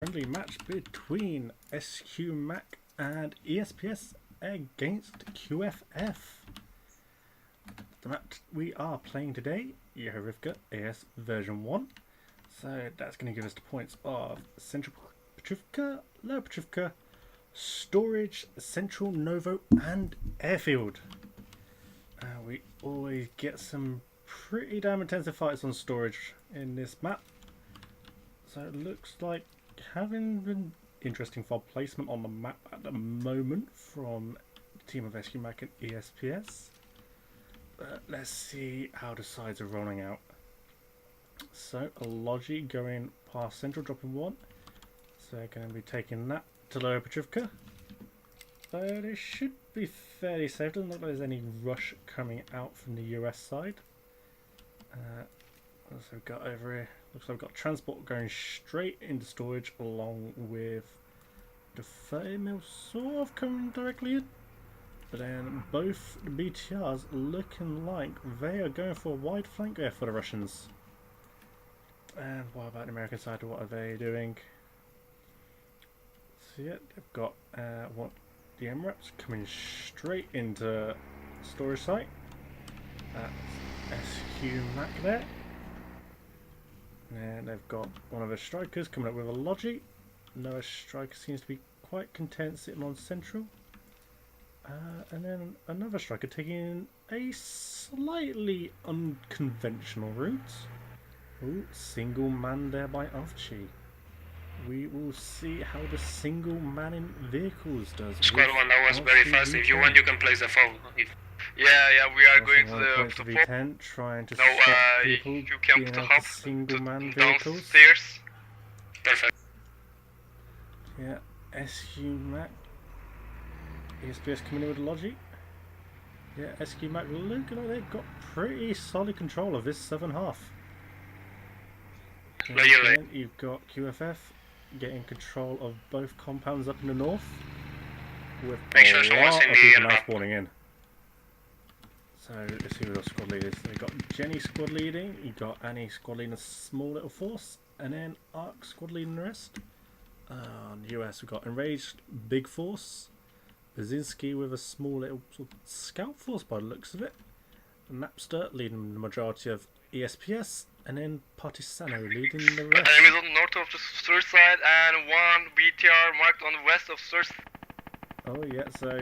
Friendly match between SQ-Mak and ESPS against QFF. The map we are playing today, Yehovivka AS version 1. So that's going to give us the points of Central Petrivka, Lower Petrivka, Storage, Central Novo and Airfield. We always get some pretty damn intensive fights on Storage in this map. So it looks like having an interesting fob placement on the map at the moment from the team of SQ-Mak and ESPS. But let's see how the sides are rolling out. So a Logi going past Central, dropping one. So they're going to be taking that to Lower Petrivka. But it should be fairly safe. Doesn't look like there's any rush coming out from the US side. What else have we got over here? Looks like we've got transport going straight into storage along with the 30mm sort of coming directly in. But then both the BTRs looking like they are going for a wide flank there for the Russians. And what about the American side? What are they doing? So yeah, they've got the MRAPs coming straight into storage site. That's SQ-Mak there. And they've got one of the strikers coming up with a Logi. Another striker seems to be quite content sitting on Central. And then another striker taking a slightly unconventional route. Ooh, single man there by Ovchi. We will see how the single man in vehicles does. Squad 1, that was very fast. If you want, you can place the phone. Yeah, we are going to the V10, trying to stop people you can being to able hop to single man to vehicles. downstairs. Perfect. Yeah, SQ-Mak. ESPS coming in with a Logi. Yeah, SQ-Mak looking like they've got pretty solid control of this southern half. And you've got QFF getting control of both compounds up in the north, with a lot of people now spawning in. So let's see what our squad leaders. They've got Jenny squad leading, you've got Annie squad leading a small little force, and then Ark squad leading the rest. On the US we've got Enraged big force, Bazinski with a small little sort of scout force by the looks of it, Napster leading the majority of ESPS, and then Partisano leading the rest. Enemies on the north of the third side and one BTR marked on the west of third. Oh yeah, so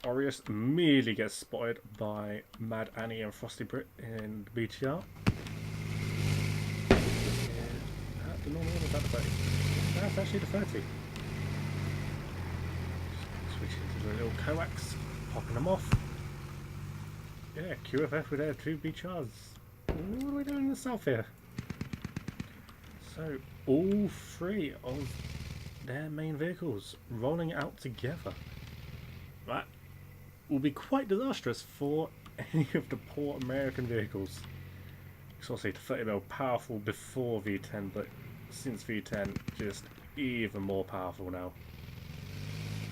Aureus immediately gets spotted by Mad Annie and Frosty Brit in the BTR. The normal one was that the 30? That's actually the 30. Switching to the little coax, popping them off. Yeah, QFF with their two BTRs. What are we doing in the south here? So, all three of their main vehicles rolling out together. That will be quite disastrous for any of the poor American vehicles. Because obviously the 30mm powerful before V10, but since V10, just even more powerful now.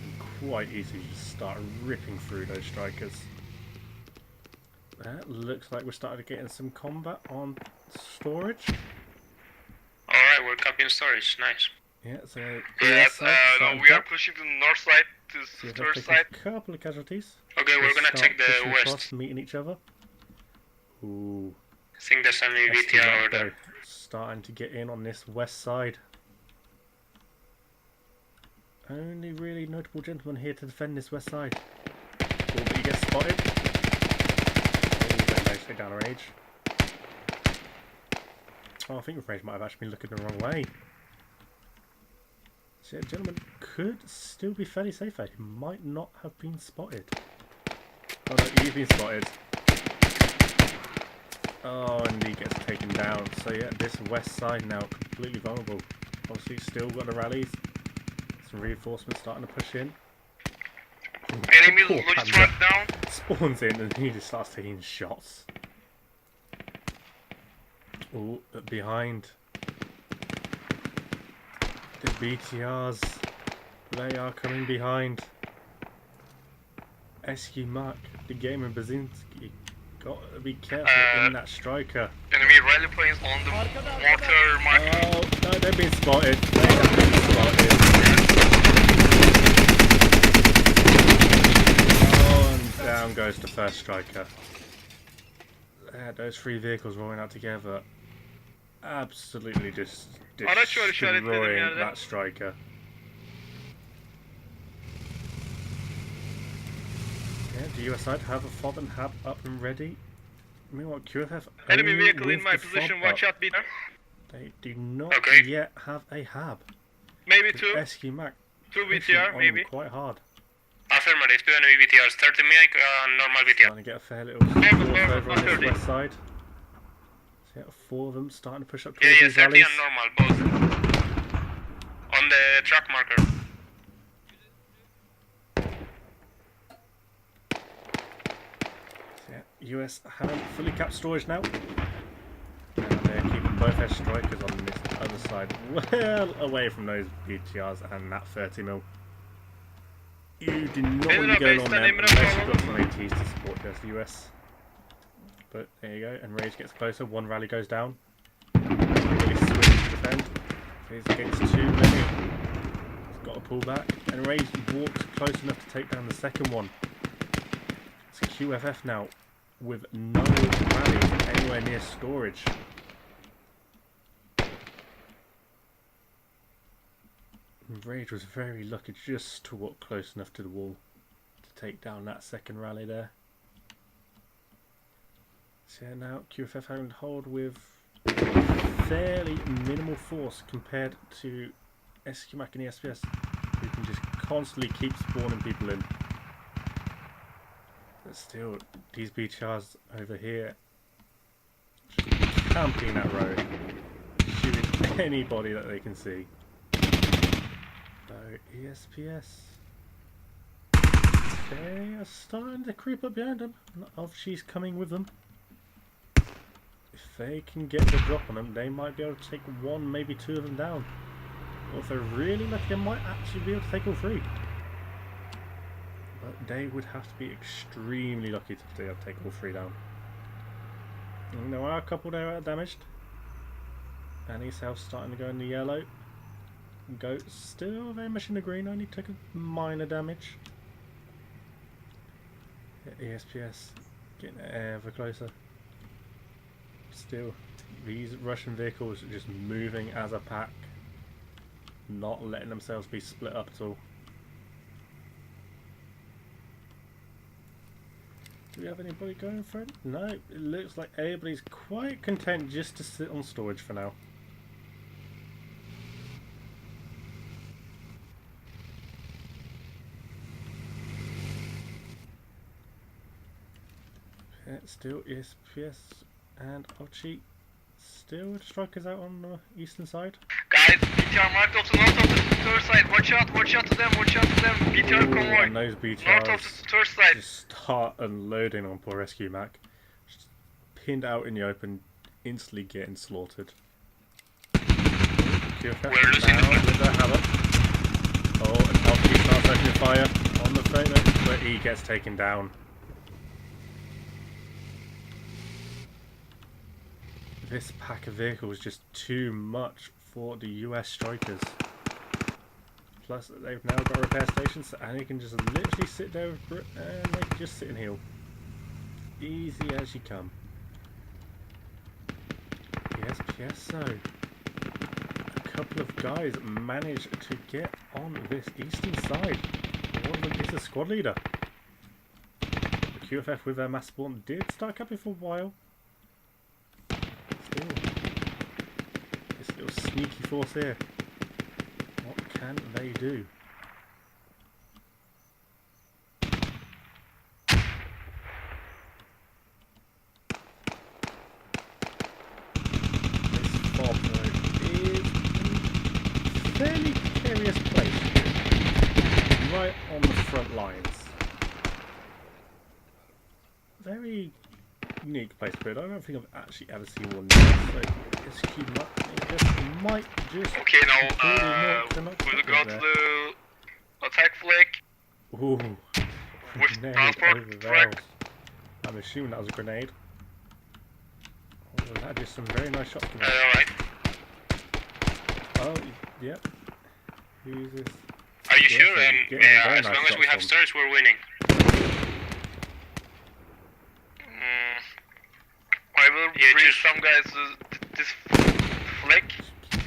And quite easy to start ripping through those strikers. That looks like we're starting to get in some combat on storage. Alright, we're copying storage, nice. Yeah, so we are pushing to the north side, to the third side. A couple of casualties. Okay, we're gonna take the west. Across, meeting each other. Ooh. I think there's only VTR over there. Starting to get in on this west side. Only really notable gentleman here to defend this west side. Cool, but he gets spotted. Nicely down Rage. Oh, I think Rage might have actually been looking the wrong way. So yeah, gentleman could still be fairly safe there. He might not have been spotted. Oh no, you've been spotted. Oh, and he gets taken down. So yeah, this west side now completely vulnerable. Obviously still got the rallies. Some reinforcements starting to push in. Enemy looks right down. Spawns in and he just starts taking shots. Oh, behind. The BTRs, they are coming behind. SQ-Mak, the game and Bazinski Got to be careful in that striker. Enemy rally planes on the mortar mark. Oh, no, they've been spotted. They have been spotted. Oh, and down goes the first striker. Those three vehicles rolling out together. Absolutely just destroying that striker. Yeah, the US side have a fob and hab up and ready. Meanwhile, QFF enemy vehicle in my position, watch out, Peter. They do not yet have a hab. Maybe two. SQ-Mak 2 VTR, maybe. Quite hard. Affirmative, 2 enemy VTRs, 30 MIC, normal VTR. Trying to get a fair little force over on this west side. So yeah, 4 of them starting to push up towards these 30 rallies. and normal, both. On the track marker. So yeah, US haven't fully capped storage now. And they're keeping both their strikers on this other side well away from those BTRs and that 30mm. You do not want to be going on there unless you've got some ATs to support the US. But there you go, and Rage gets closer, 1 rally goes down. Really switch to defend. He's against 2 many. He's got to pull back, and Rage walks close enough to take down the second one. It's QFF now, with no rallies anywhere near storage. Rage was very lucky just to walk close enough to the wall to take down that second rally there. So yeah, now QFF having to hold with fairly minimal force compared to SQ-Mak and ESPS, who can just constantly keep spawning people in. But still, these BTRs over here just camping that road, shooting anybody that they can see. So ESPS, they are starting to creep up behind them. She's coming with them. If they can get the drop on them, they might be able to take 1, maybe 2 of them down. Or if they're really lucky, they might actually be able to take all 3. But they would have to be extremely lucky to be able to take all 3 down. And there are a couple there damaged. Annie's house starting to go in the yellow. Goat still very much in the green, only took a minor damage. ESPS getting ever closer. Still, these Russian vehicles are just moving as a pack, not letting themselves be split up at all. Do we have anybody going for it? No, it looks like everybody's quite content just to sit on storage for now. Still ESPS and Archie still with strikers out on the eastern side. Guys, BTR marked off the north of the third side. Watch out to them, BTR convoy. And those BTRs north of the third side. Just start unloading on poor SQ-Mak. Just pinned out in the open, instantly getting slaughtered. QFF We're losing now with their hammer. Oh, and Archie starts opening fire on the photo, but he gets taken down. This pack of vehicles is just too much for the US strikers. Plus, they've now got repair stations, and he can just literally sit there with Brit and they can just sit and heal. Easy as you come. ESPS, so a couple of guys managed to get on this eastern side. One of them is a squad leader. The QFF with their mass spawn did start capping for a while. This little sneaky force here. What can they do? This fob though is a fairly precarious place, right on the front lines. Very unique place for it. I don't think I've actually ever seen one so SQ-Mak might just okay, now we'll go to the attack flag. Ooh, with transport track. I'm assuming that was a grenade. Oh, that just some very nice shots. Alright. Oh, yep. Who's this? Are you Yes, sure? he's getting a Yeah, very as nice long as shot we have from- stars, we're winning. I will bring some guys this flag.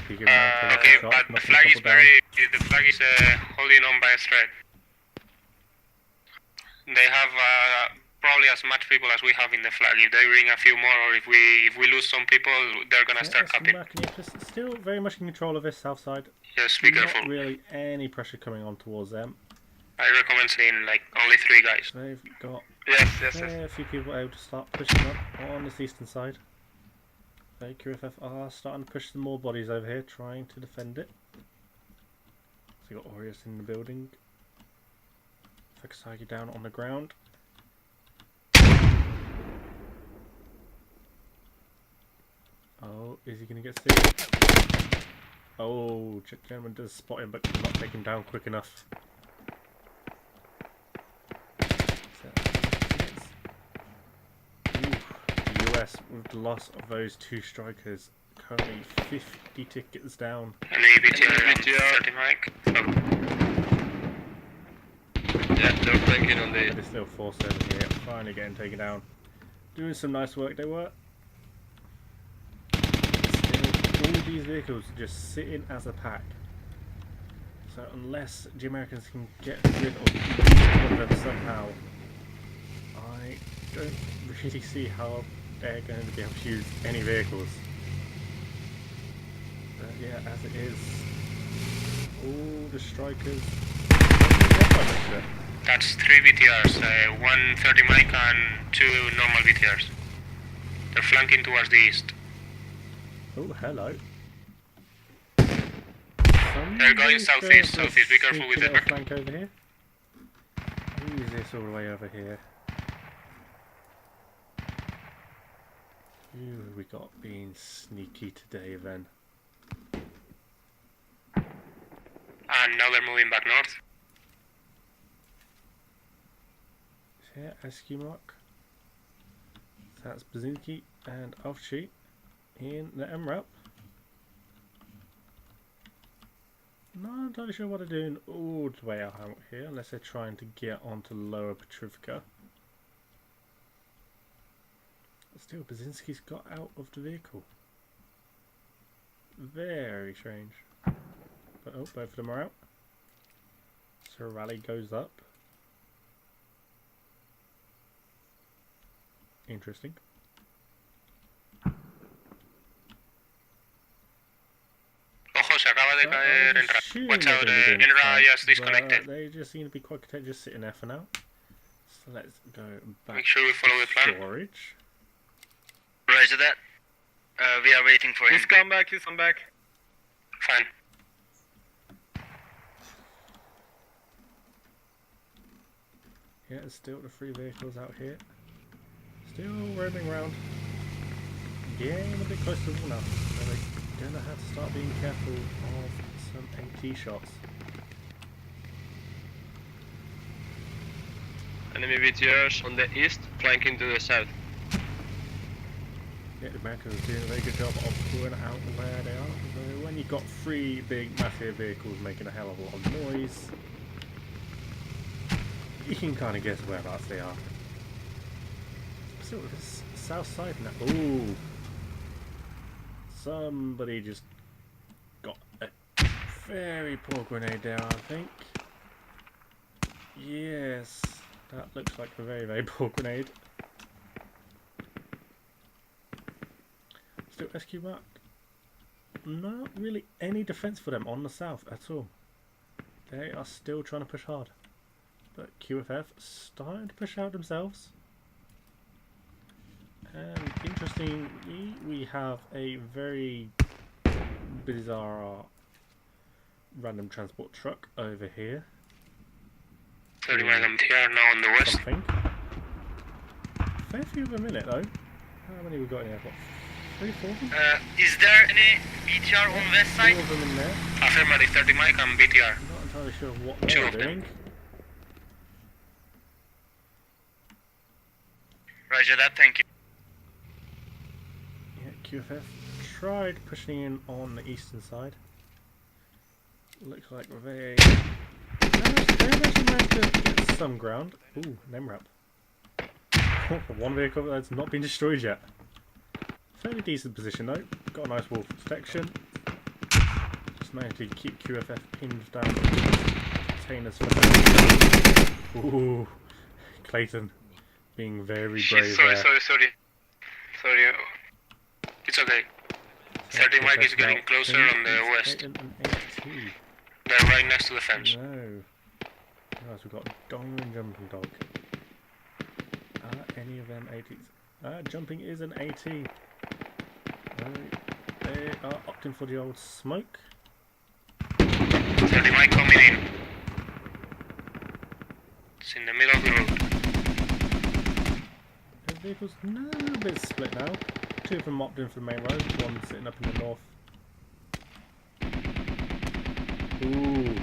Peeking around for the Okay, shot, but the knocking flag is people down. holding on by a thread. They have probably as much people as we have in the flag. If they bring a few more, or if we lose some people, they're gonna start capping. Still very much in control of this south side. Just be Not careful. really any pressure coming on towards them. I recommend seeing like only 3 guys. They've got Yes. a few people able to start pushing up on this eastern side. The QFF are starting to push some more bodies over here, trying to defend it. So you got Aureus in the building. Fakasagi down on the ground. Oh, is he going to get saved? Oh, gentleman does spot him, but cannot take him down quick enough. The US, with the loss of those 2 strikers, currently 50 tickets down. And maybe BTR 30 mic. Yeah, they're flanking on the... They're still forced over here, finally getting taken down. Doing some nice work, they were. Still, all these vehicles just sitting as a pack. So unless the Americans can get rid of one of them somehow, I don't really see how they're going to be able to use any vehicles. But yeah, as it is, all the strikers. That's 3 BTRs, 1 30 mic and 2 normal BTRs. They're flanking towards the east. Oh, hello. They're going southeast, be careful with the truck. Flank over here. Who is this all the way over here? Who have we got being sneaky today then? And now they're moving back north. Here, SQ-Mak. That's Bazinski and Avci in the MRAP. Not entirely sure what they're doing all the way out here, unless they're trying to get onto Lower Petrifica. Still, Bazinski's got out of the vehicle. Very strange. But oh, both of them are out. So rally goes up. Interesting. Ojo, se acaba de caer Enra. Watch out, Enra just disconnected. They just seem to be quite content just sitting there for now. So let's go back. Make sure we follow the plan. Storage. Roger that. We are waiting for him. He's come back. Fine. Yeah, there's still the 3 vehicles out here. Still roaming around. Getting a bit close to the wall now. So they're gonna have to start being careful of some AT shots. Enemy BTRs on the east, flanking to the south. Yeah, the Americans are doing a very good job of pulling out where they are. So when you've got 3 big massive vehicles making a hell of a lot of noise, you can kind of guess whereabouts they are. Still, this south side now. Ooh. Somebody just got a very poor grenade there, I think. Yes, that looks like a very, very poor grenade. Still SQ-Mak. Not really any defense for them on the south at all. They are still trying to push hard. But QFF starting to push out themselves. And interestingly, we have a very bizarre random transport truck over here. 30 mic MTR now on the west. Something. Fair few of them in it though. How many we got in here? What, 3, 4 of them? Is there any BTR on west 4 side? of them in there. Affirmative, 30 mic and BTR. Not entirely sure what 2 they're of them. doing. Roger that, thank you. Yeah, QFF tried pushing in on the eastern side. Looks like they've actually managed to get some ground. Ooh, name wrap. One vehicle that's not been destroyed yet. Fairly decent position though. Got a nice wall of protection. Just managed to keep QFF pinned down. Containers for now. Ooh, Clayton being very brave Sorry, there. sorry. It's okay. 30 Mike is getting closer on the west. Clayton and AT. They're right next to the fence. No. Guys, we've got Dong and Jumping Dog. Are any of them ATs? Jumping is an AT. They are opting for the old smoke. 30 Mike coming in. It's in the middle of the road. The vehicle's a little bit split now. Two of them mopped in for the main road, one sitting up in the north. Ooh.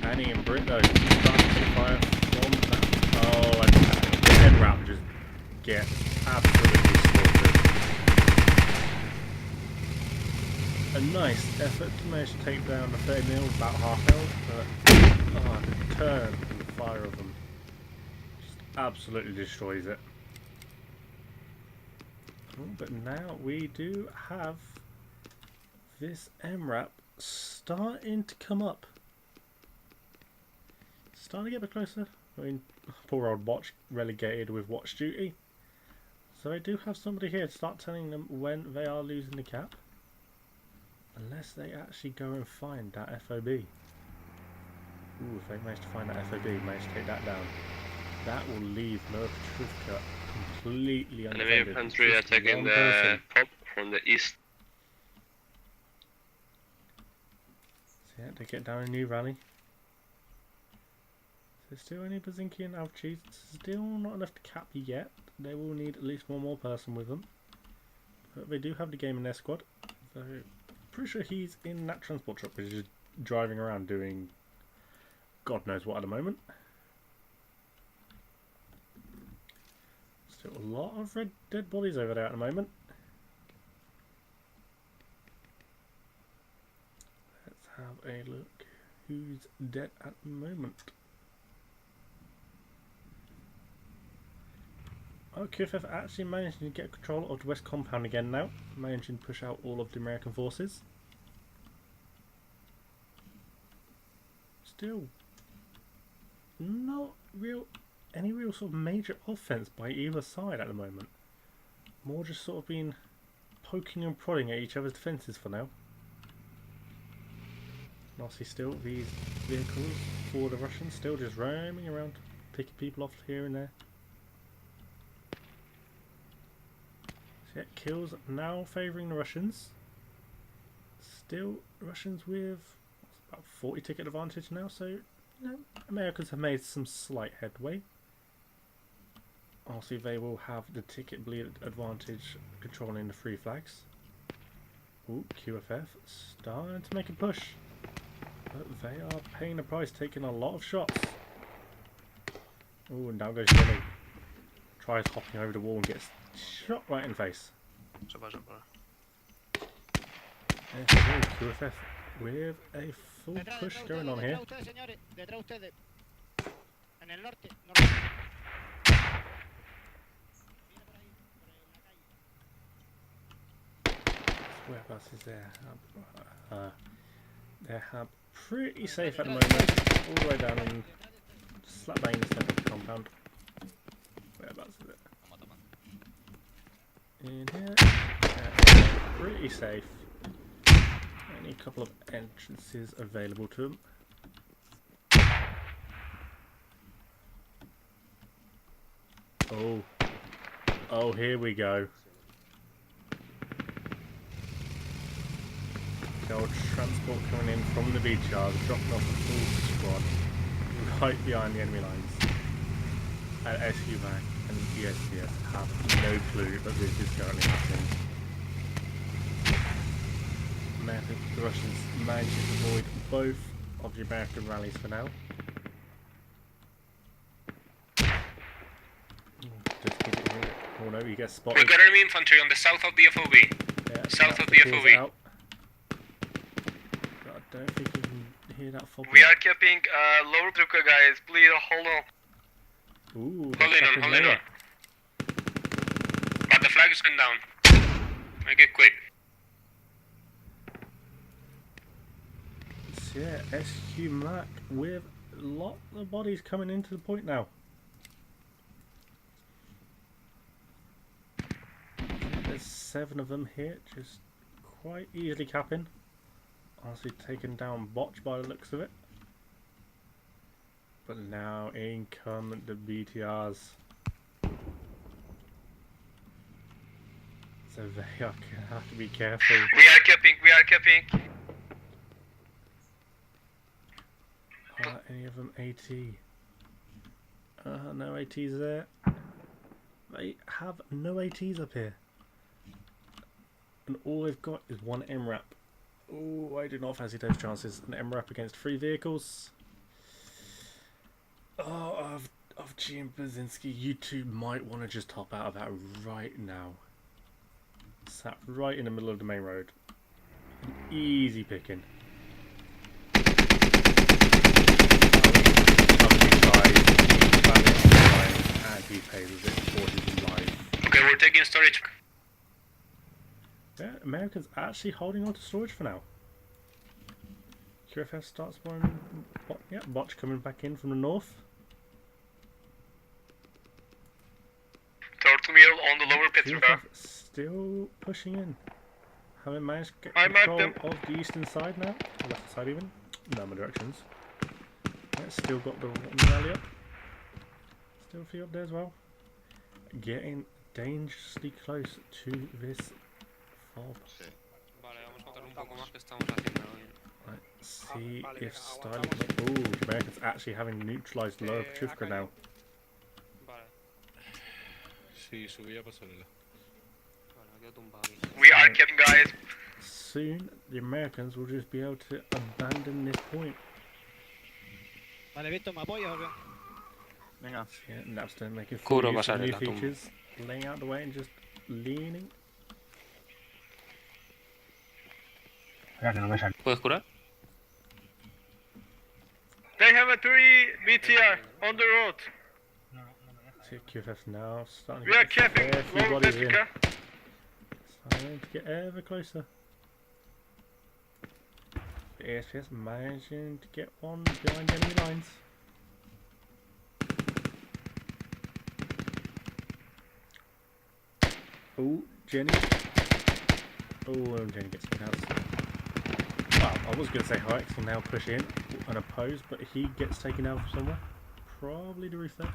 Annie and Britt though, starting to fire from that. Oh, and the head wrap just get absolutely slaughtered. A nice effort to manage to take down the 30 mil, about half health, but the turn and the fire of them just absolutely destroys it. Oh, but now we do have this MRAP starting to come up. Starting to get a bit closer. I mean, poor old Watch relegated with watch duty. So I do have somebody here to start telling them when they are losing the cap. Unless they actually go and find that FOB. Ooh, if they manage to find that FOB, manage to take that down, that will leave Novotrovka completely undefended. Enemy infantry attacking the pop from the east. So yeah, they get down a new rally. There's still only Bazinki and Avchi. Still not enough to cap yet. They will need at least one more person with them. But they do have the game in their squad. So pretty sure he's in that transport truck, which is just driving around doing God knows what at the moment. Still a lot of red dead bodies over there at the moment. Let's have a look. Who's dead at the moment? Oh, QFF actually managed to get control of the west compound again now, managing to push out all of the American forces. Still, not any real sort of major offense by either side at the moment. More just sort of been poking and prodding at each other's defences for now. And obviously still these vehicles for the Russians still just roaming around, picking people off here and there. So yeah, kills now favouring the Russians. Still Russians with about 40 ticket advantage now, so you know, Americans have made some slight headway. Obviously they will have the ticket bleed advantage controlling the free flags. Ooh, QFF starting to make a push. But they are paying the price, taking a lot of shots. Ooh, and down goes Jenny. Tries hopping over the wall and gets shot right in the face. There's QFF with a full push going on here. Whereabouts is there? They're pretty safe at the moment, all the way down in slap bang in the centre of the compound. Whereabouts is it? In here. Pretty safe. Only a couple of entrances available to them. Oh, here we go. The old transport coming in from the beach yard, dropping off a full squad right behind the enemy lines. And SQ-Mak and ESPS have no clue that this is currently happening. I think the Russians managed to avoid both of the American rallies for now. Just Oh no, he gets We spotted. got enemy infantry on the south of the FOB. Yeah, South of the pulls it FOB. out. I don't think you can hear that FOB. We are keeping lower Druka guys. Please hold on. Ooh, Holding on, holding on. But the flag is going down. Make it quick. So yeah, SQ-Mak with a lot of bodies coming into the point now. There's 7 of them here, just quite easily capping. Honestly taken down botch by the looks of it. But now in come the BTRs. So they are gonna have to be careful. We are keeping. Are any of them AT? No ATs there. They have no ATs up here. And all they've got is one MRAP. Oh, I do not fancy those chances. An MRAP against 3 vehicles. Oh, of G and Brzezinski, you two might want to just hop out of that right now. Sat right in the middle of the main road. An easy picking. And he pays with it for his life. Okay, we're taking storage. Yeah, Americans actually holding on to storage for now. QFF starts one. Yeah, Botch coming back in from the north. Turtle meal on the lower Petruka. QFF still pushing in. Haven't managed to get I marked control them. of the eastern side now. Or left side even. No more directions. Yeah, still got the rally up. Still a few up there as well. Getting dangerously close to this fob. Let's see if Styling can make... Ooh, the Americans actually having neutralized lower Petrivka now. Sí, subí a pasarela. We are keeping guys. Soon, the Americans will just be able to abandon this point. Vale, Víctor, ¿me apoyas o qué? Venga. Yeah, Napster making full Curo use of new pasarela, tumba. features, laying out the way and just leaning. ¿Puedes curar? They have a 3 BTR on the road. See QFF now starting We to are get a keeping fair few lower bodies in. Petruka. Starting to get ever closer. The ESPS managing to get one behind enemy lines. Oh, Jenny. Oh, and Jenny gets pronounced. Well, I was going to say Hikes can now push in unopposed, but he gets taken out from somewhere. Probably the roof there.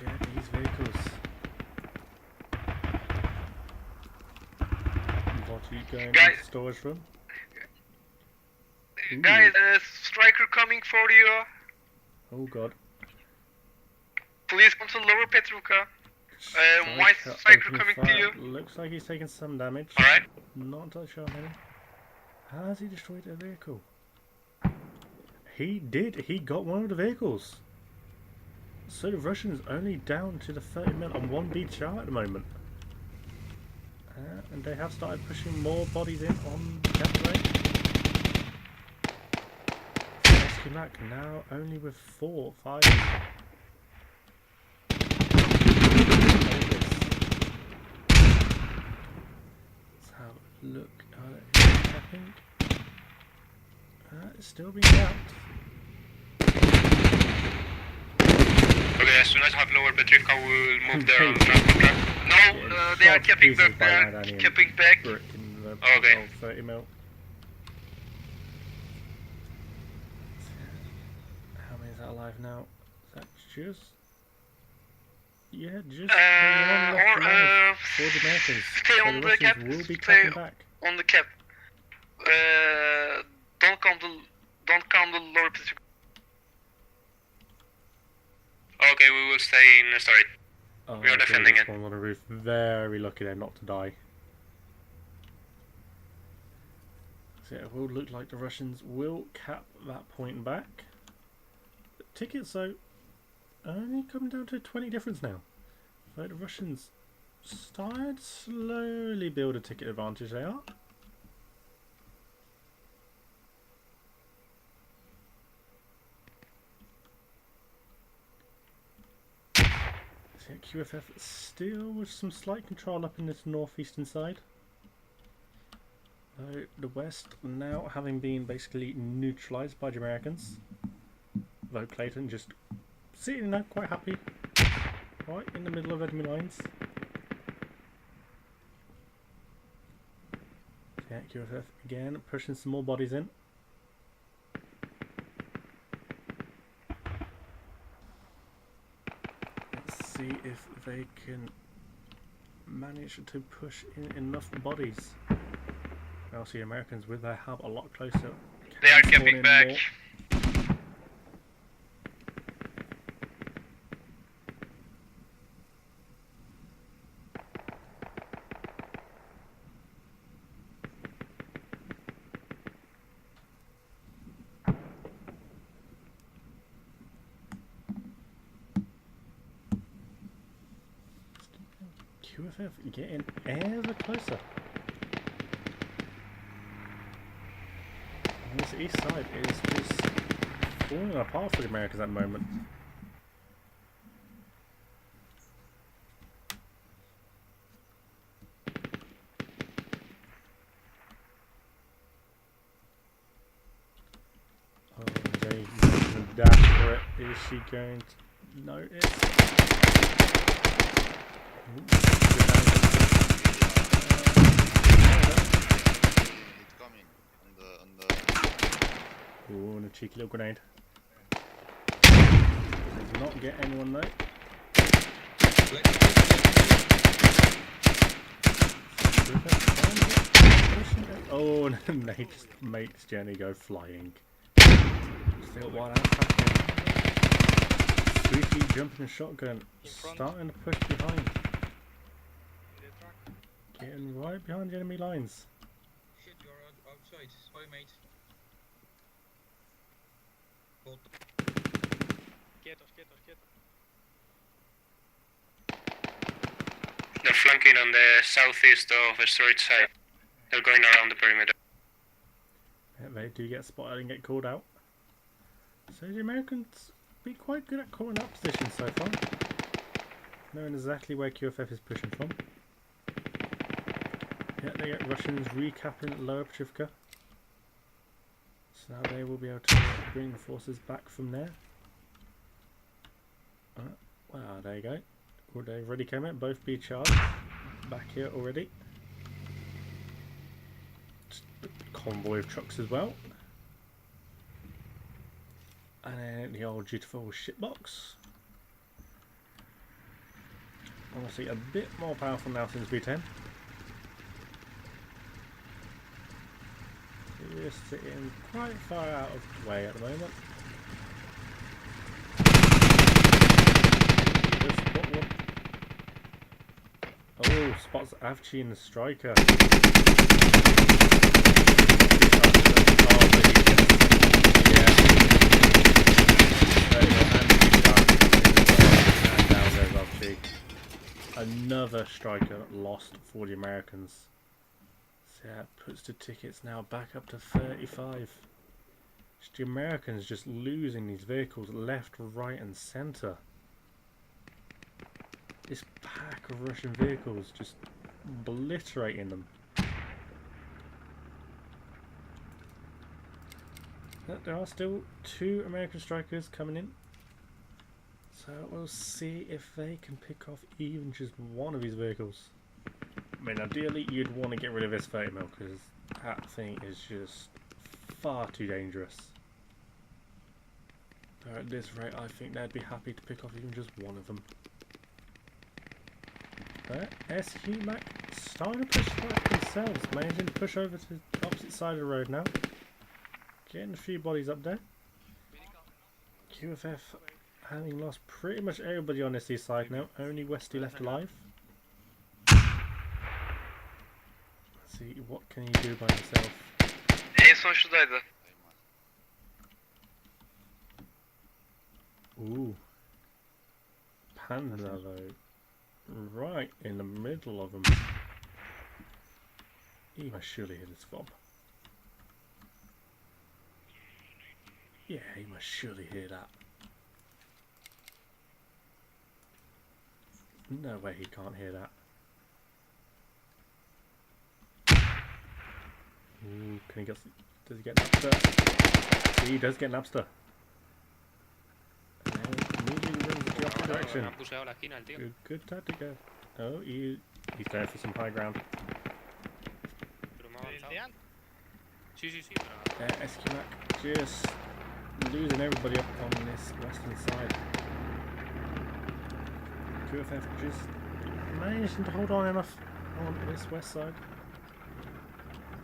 Yeah, these vehicles. What are you going Guys. into storage room? Ooh. Guys, striker coming for you. Oh god. Please come to lower Petruka. White striker opening coming to fire. you. Looks like he's taking some damage. Alright. Not entirely sure how many. How has he destroyed their vehicle? He did. He got one of the vehicles. So the Russians only down to the 30 mil on one BTR at the moment. And they have started pushing more bodies in on the campway. SQ-Mak now only with 4, 5. Let's have a look at it. I think it's still being capped. Okay, as soon as I have lower Petrivka, we'll move there on transport truck. No, they are keeping back. They are keeping back. Brick in the Okay. 30 mil. How many is that alive now? Is that just... Yeah, just the one left alive for the Americans. Stay So on the the Russians cap. will be Stay capping back. on the cap. Don't count the lower Petruka. Okay, we will stay in storage. Oh, We are defending it. One on the roof. Very lucky there not to die. So yeah, it will look like the Russians will cap that point back. The tickets though, only come down to a 20 difference now. So the Russians started slowly build a ticket advantage. They are. So QFF still with some slight control up in this northeastern side. The West now having been basically neutralised by the Americans. Though Clayton just sitting there quite happy. Right in the middle of enemy lines. Yeah, QFF again pushing some more bodies in. Let's see if they can manage to push in enough bodies. Now see Americans with their hub a lot closer. They are coming back. More. QFF getting ever closer. And this east side is just falling apart for the Americans at the moment. Oh, Jay using the dash for it. Is she going to notice? It's coming on the. Ooh, and a cheeky little grenade. Does not get anyone though. Oh, and they just makes Jenny go flying. Still what else happening? Sweetie jumping a shotgun, starting to push behind. Getting right behind the enemy lines. Shit, you're outside. Sorry, mate. Quietos, quietos, quietos. They're flanking on the southeast of the storage side. They're going around the perimeter. Yeah, they do get spotted and get called out. So the Americans be quite good at calling out positions so far. Knowing exactly where QFF is pushing from. Yeah, they get Russians recapping Lower Petrivka. So now they will be able to bring the forces back from there. Wow, there you go. Well, they've already came out, both be charged. Back here already. Just a convoy of trucks as well. And then the old dutiful shitbox. Honestly, a bit more powerful now since V10. We're sitting quite far out of the way at the moment. Spot one. Oh, spots Avci and the striker. Another striker lost for the Americans. So that puts the tickets now back up to 35. It's the Americans just losing these vehicles left, right and centre. This pack of Russian vehicles just obliterating them. But there are still 2 American strikers coming in. So we'll see if they can pick off even just one of these vehicles. I mean, ideally you'd want to get rid of this 30mm because that thing is just far too dangerous. So at this rate I think they'd be happy to pick off even just one of them. But SQ-Mak starting to push back themselves, managing to push over to the opposite side of the road now. Getting a few bodies up there. QFF having lost pretty much everybody on this east side now, only Westy left alive. Let's see, what can he do by himself? En son şuradaydı. Ooh. Panda though, right in the middle of them. He must surely hit his fob. Yeah, he must surely hear that. No way he can't hear that. Ooh, can he get? Does he get Napster? He does get Napster. And immediately runs the opposite direction. Me han puseado la esquina el tío. Good tactic. Oh, he's there for some high ground. Pero me ha ¿El avanzado. de antes? Sí, sí, sí, pero... SQ-Mak just losing everybody up on this western side. QFF just managing to hold on enough on this west side.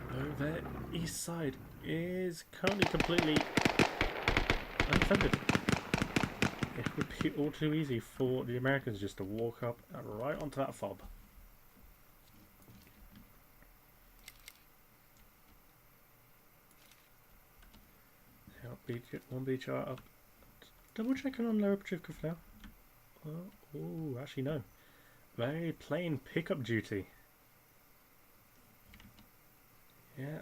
Though their east side is currently completely undefended. It would be all too easy for the Americans just to walk up right onto that fob. One B chart up. Double checking on lower Patrivkov now. Oh, actually no. Very plain pickup duty. Yeah.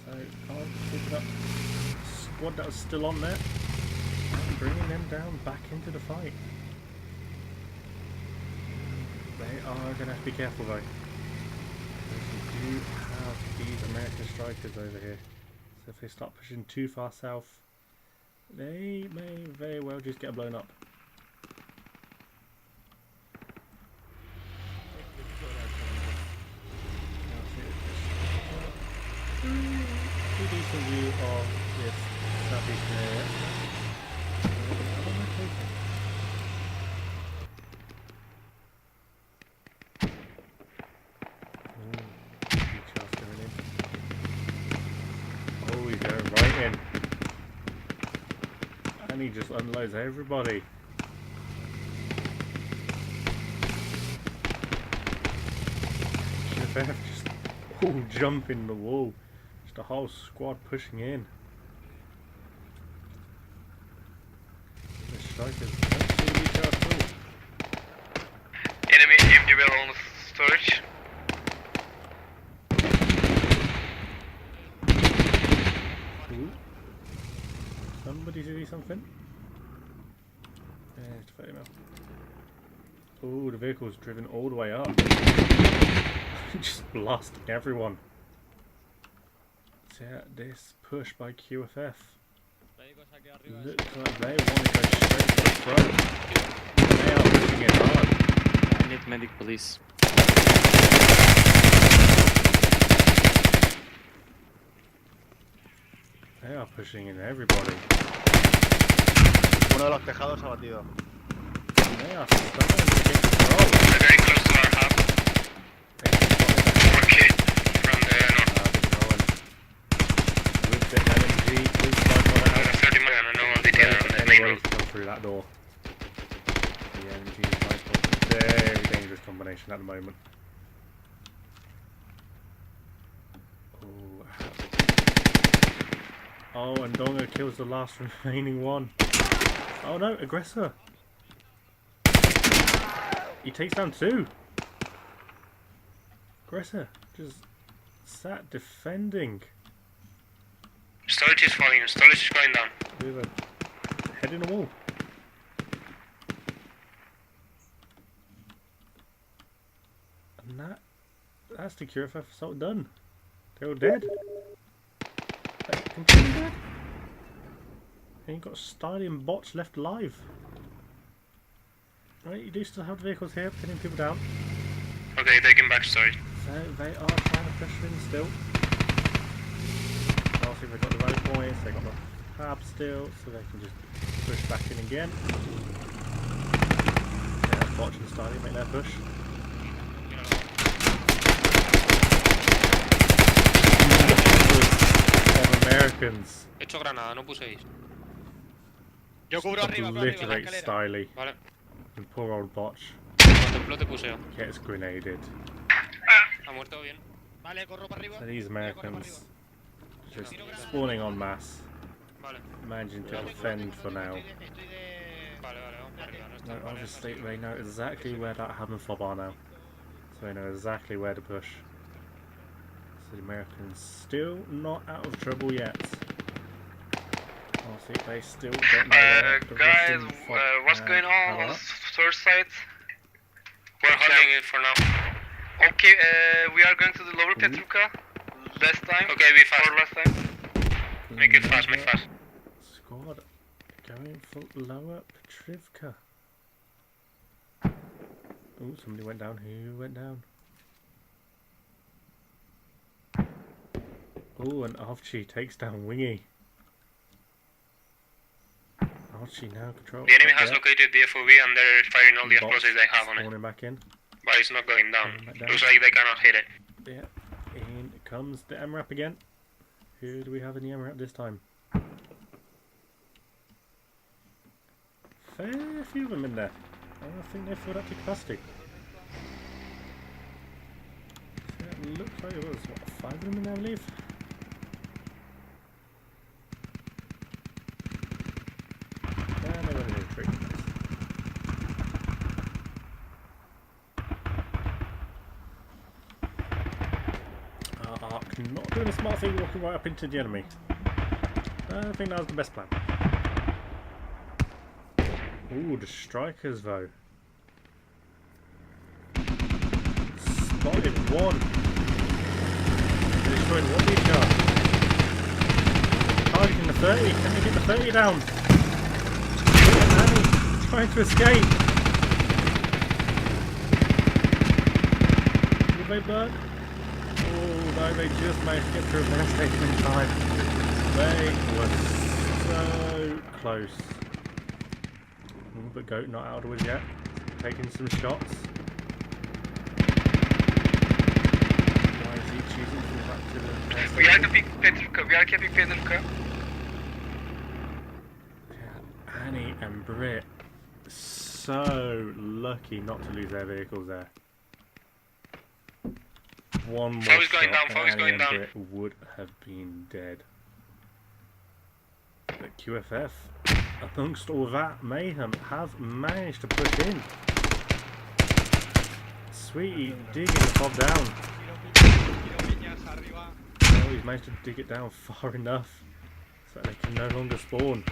So can't keep it up. Squad that was still on there. And bringing them down back into the fight. They are going to have to be careful though. Because we do have these American strikers over here. So if they start pushing too far south, they may very well just get blown up. Pretty decent view of this southeastern area. Oh, he's going right in. And he just unloads everybody. QFF just jumping the wall. Just a whole squad pushing in. The strikers don't seem to be at all. Enemy empty well on the storage. Ooh. Somebody see something? There's the female. Oh, the vehicle's driven all the way up. Just blasting everyone. So yeah, this push by QFF looks like they want to go straight to the front. They are pushing it hard. I need medic police. They are pushing in everybody. Uno de los tejados abatido. They are starting to get control. They're very close to our hub. Okay, from the north. With the LMG, with the out. 30 million, I know all the detail on the main Anyway, road. come through that door. The LMG and rifle. Very dangerous combination at the moment. Oh, and Donga kills the last remaining one. Oh no, aggressor. He takes down two. Aggressor just sat defending. Storage is falling, storage is going down. With a head in the wall. And that's the QFF assault done. They're all dead. They're completely dead. And you've got Stalin bots left alive. Right, you do still have vehicles here, pinning people down. Okay, taking back storage. So they are trying to pressure in still. Obviously they've got the road points, they've got the hub still, so they can just push back in again. Yeah, Botch and Stalin make their push. Of Americans. He hecho granada, no puséis. Yo cubro arriba, la Obliterate escalera. Stiley. Vale. And poor old Botch Cuando explote puseo. gets grenaded. Ha muerto bien. Vale, corro para arriba. So these Voy a correr para Americans arriba. just spawning en masse, Vale. managing to defend for now. Estoy de... Vale, vale, vamos para arriba. No No, obviously they know exactly where that Ham and Fob are now. So they know exactly where to push. So the Americans still not out of trouble yet. Obviously they still don't know where the guys, Russian Fob what's and going on Ham the are. third side? We're holding it for now. Okay, we are going to the lower Petrovka. Last time. Okay, be fast. Or last time. Make it fast, make it fast. Squad going for lower Petrivka. Oh, somebody went down. Who went down? Oh, and Archie takes down Wingy. Archie now controls. The enemy has located the FOV and they're firing all the explosives they have on it. Spawning back in. But it's not going down. Back down. Looks like they cannot hit it. Yeah, in comes the MRAP again. Who do we have in the MRAP this time? Fair few of them in there. I think they filled up to capacity. So it looks like it was, what, 5 of them in there, I believe? And they went in a retreat. Ark not doing a smart thing, walking right up into the enemy. I think that was the best plan. Ooh, the strikers though. Spotted one. They destroyed one each other. Targeting the 30. Can they get the 30 down? Annie trying to escape. Will they burn? Oh no, they just managed to get through their station in time. They were so close. But Goat not out of it yet. Taking some shots. Why is he choosing to go back to the We are keeping Petrovka. We are keeping Petrovka. Yeah, Annie and Britt so lucky not to lose their vehicles there. One more Foe is going shot down, foe and is Annie going and down. Britt would have been dead. But QFF, amongst all that mayhem, have managed to push in. Sweetie digging the fob down. Oh, he's managed to dig it down far enough so they can no longer spawn.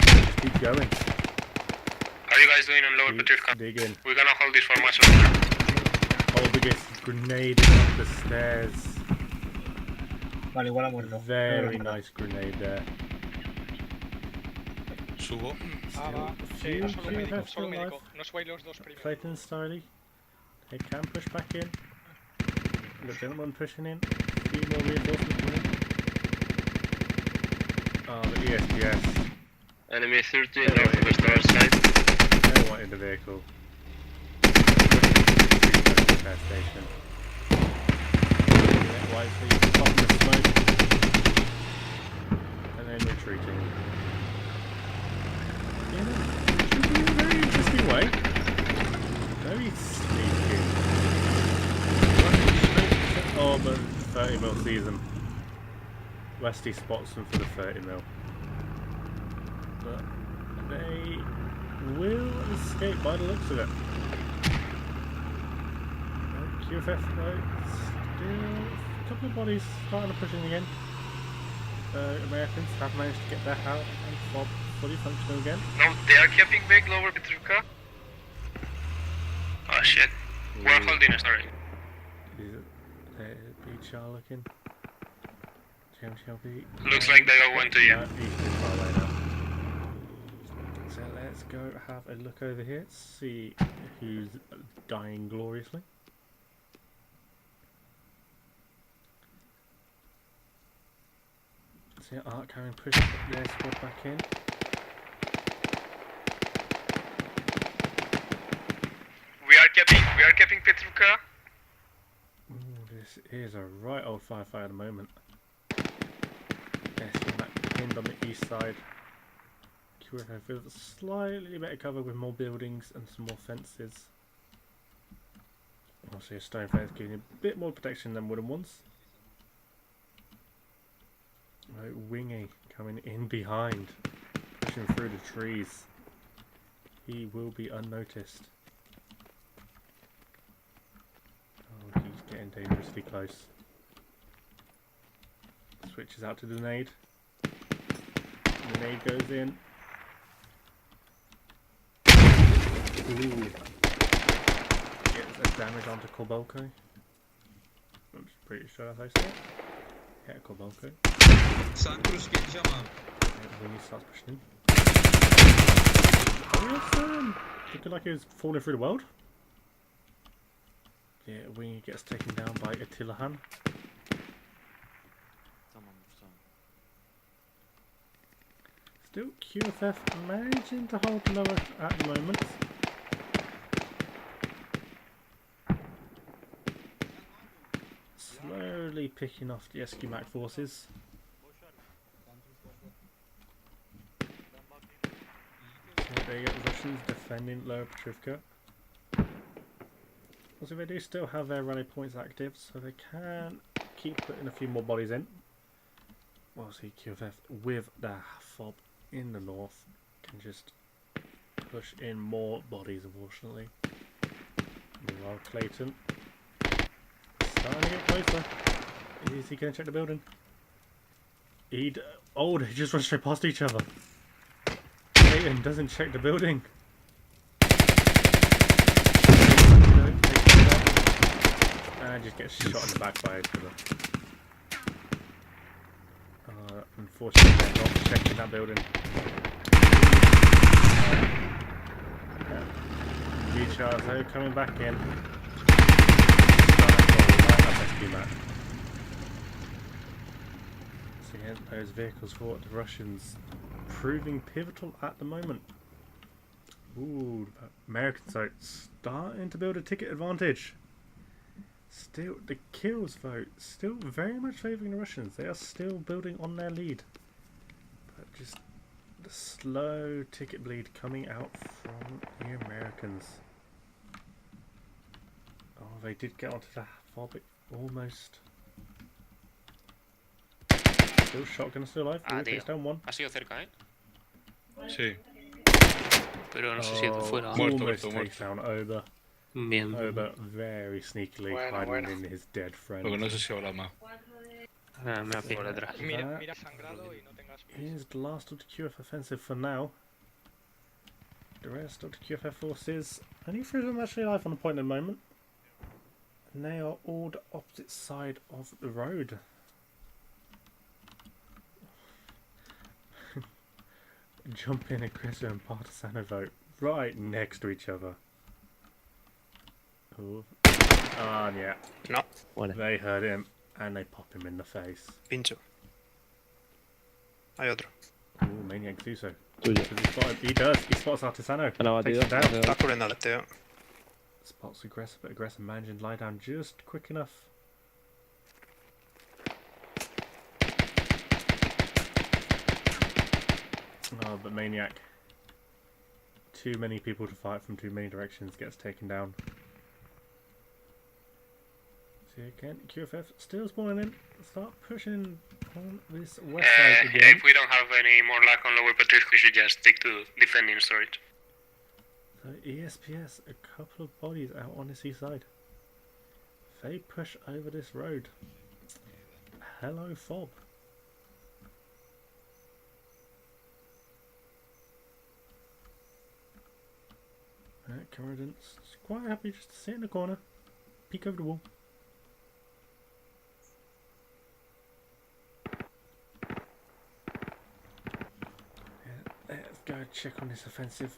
Just keep going. How are you guys doing on lower Keep Petrivka? digging. We're gonna hold this for much longer. Oh, biggest grenade up the stairs. Vale, igual ha muerto. Very nice grenade there. Subo. Va. Sí, Few solo médico, QFF solo alive. médico. No subáis los dos primeros. Clayton Starley. They can push back in. The gentleman pushing in. A few more reinforcements coming in. Oh, the ESPS. Enemy 30 north of the star side. They wanted the vehicle. Repair station. Get wisely, popping the smoke. And then retreating. In a very interesting way. Very sneaky. Oh, but 30mm sees them. Westy spots them for the 30mm. But they will escape by the looks of it. QFF though, still a couple of bodies starting to push in again. Americans have managed to get their house and fob fully functional again. No, they are keeping back lower Petrovka. Oh shit. We're holding it, sorry. Is it beach are looking? GMTLB. Looks like they all went to you. East is far away now. So let's go have a look over here, see who's dying gloriously. See Art carrying push their squad back in. We are keeping Petrovka. Ooh, this is a right old firefight at the moment. SQ-Mak pinned on the east side. QFF with slightly better cover with more buildings and some more fences. Obviously a stone fence giving you a bit more protection than wooden ones. Right, Wingy coming in behind, pushing through the trees. he will be unnoticed. Oh, he's getting dangerously close. Switches out to the nade. The nade goes in. Ooh. Gets a damage onto Korbalko. I'm pretty sure that's how I say it. Yeah, Korbalko. Sankrus geleceğim abi. When he starts pushing him. Oh yes, looking like he was falling through the world. Yeah, Wingy gets taken down by Attilahan. Still QFF managing to hold lower at the moment. Slowly picking off the SQ-Mak forces. There you go, the Russians defending Lower Petrivka. Also, they do still have their rally points active, so they can keep putting a few more bodies in. Well, see, QFF with the FOB in the north can just push in more bodies, unfortunately. Meanwhile, Clayton starting to get closer. Is he going to check the building? Oh, they just run straight past each other. Clayton doesn't check the building. And just gets shot in the back by each other. Unfortunately, they're not checking that building. Charles coming back in. So yeah, those vehicles fought the Russians, proving pivotal at the moment. Ooh, American side starting to build a ticket advantage. Still, the kills vote still very much favouring the Russians. They are still building on their lead, but just the slow ticket bleed coming out from the Americans. Oh, they did get onto the FOB almost. Still shotgun, still alive. Takes down one. Ha sido cerca, ¿eh? Sí. Pero no sé si de fuera. Almost takes down Oba. Bien. Oba very sneakily hiding in his dead friend. Porque no sé si habla más. Ah, me apico detrás. Mira, mira sangrado y no tengas prisa. Here's the last of the QF offensive for now. The rest of the QFF forces, only three of them actually alive on the point at the moment. And they are all the opposite side of the road. Jump in aggressor and Partisano vote right next to each other. Ooh. Yeah. No. Vale. They heard him and they pop him in the face. Pincho. Hay otro. Ooh, Maniac Zuso. Tuyo. He does. He spots Artisano. Han abatido. Takes him down. Está cubriendo al Teo. Spots aggressive, but aggressive managing to lie down just quick enough. Oh, but Maniac. Too many people to fight from too many directions, gets taken down. See again, QFF still spawning in. Start pushing on this west side again. If we don't have any more luck on Lower Patrick, we should just stick to defending storage. So ESPS, a couple of bodies out on the seaside. They push over this road. Hello, FOB. Cameron's quite happy just to sit in the corner, peek over the wall. Let's go check on this offensive.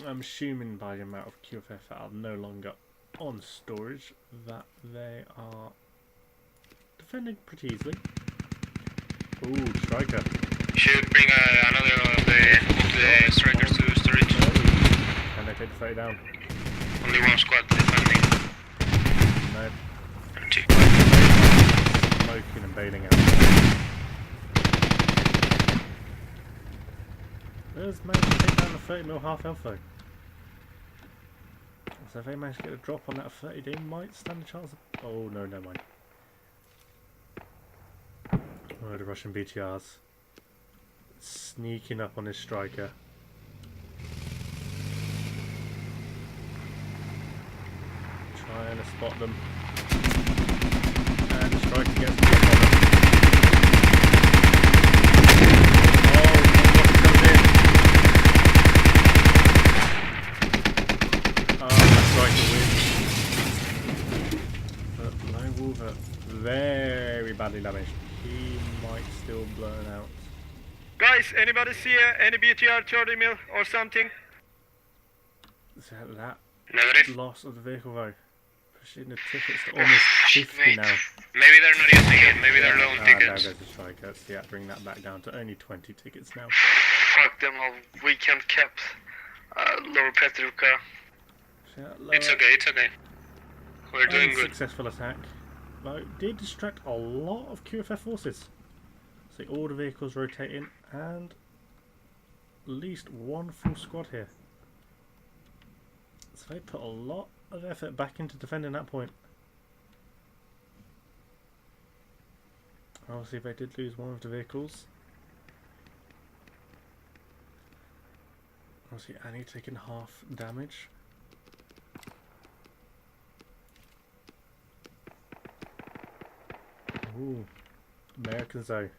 I'm assuming by the amount of QFF that are no longer on storage that they are defending pretty easily. Ooh, striker. Should bring another of the strikers to storage. And they take the 30 down. Only one squad defending. No. Empty. Smoking and bailing out. There's managed to take down the 30mm half health though. So if they manage to get a drop on that 30, they might stand a chance of... Oh no, never mind. Oh, the Russian BTRs. Sneaking up on this striker. Trying to spot them. And just trying to get some on them. Very badly damaged. He might still burn out. Guys, anybody see any BTR 30 mil or something? Is that Negative. loss of the vehicle though? Pushing the tickets to almost 50 mate. now. Maybe they're not using it. Maybe they're loan There tickets. goes the strikers. Yeah, bring that back down to only 20 tickets now. Fuck them all. We can't cap Lower Petrovka. It's okay. It's okay. We're doing good. Successful attack. Though did distract a lot of QFF forces. See all the vehicles rotating and at least one full squad here. So they put a lot of effort back into defending that point. Obviously they did lose one of the vehicles. Obviously Annie taking half damage. Ooh, Americans though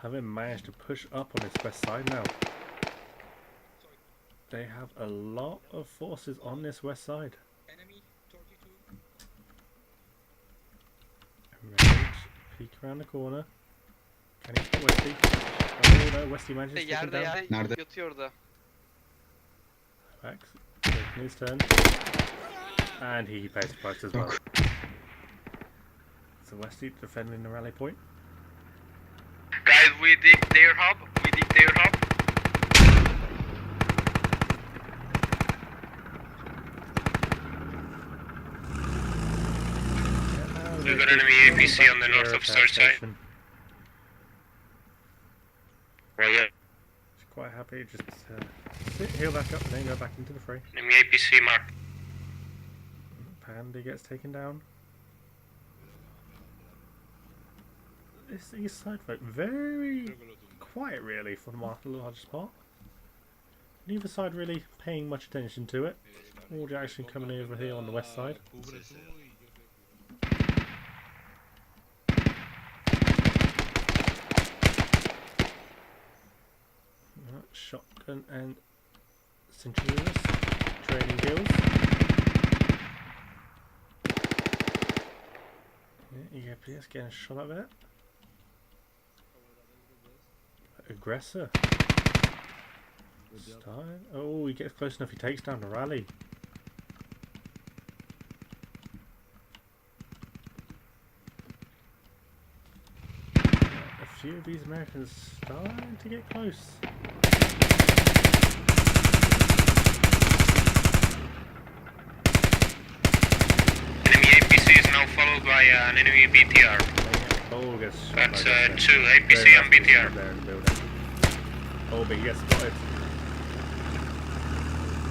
haven't managed to push up on this west side now. They have a lot of forces on this west side. Enemy 32. Rage, peek around the corner. Can he spot Westy? Oh no, Westy manages to take him down. Yerde yatıyor da. Max, taking his turn. And he pays the price as well. So Westy defending the rally point. Guys, we dig their hub. We dig their hub. We got enemy APC on the north of Star side. Well, yeah. He's quite happy, just heal back up and then go back into the fray. Enemy APC mark. Pandy gets taken down. This east side vote very quiet really for the largest part. Neither side really paying much attention to it. All the action coming over here on the west side. Shotgun and Centurions trading kills. Yeah, ESPS getting shot up there. Aggressor. Stein. Oh, he gets close enough, he takes down the rally. A few of these Americans starting to get close. Enemy APC is now followed by an enemy BTR. Oh, gets shot. That's by two APC and BTR. There in the building. Oh, but he gets spotted.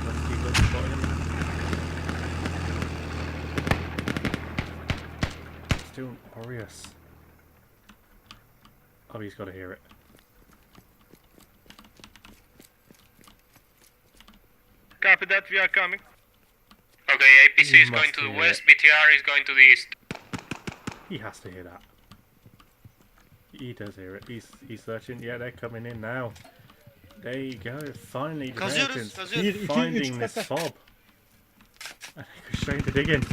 Let's keep on spotting him. Still Aureus. Oh, he's got to hear it. Copy that, we are coming. Okay, APC is going to the west, BTR is going to the east. He has to hear that. He does hear it. He's searching. Yeah, they're coming in now. There you go. Finally, the Americans finding this fob. And they go straight to digging.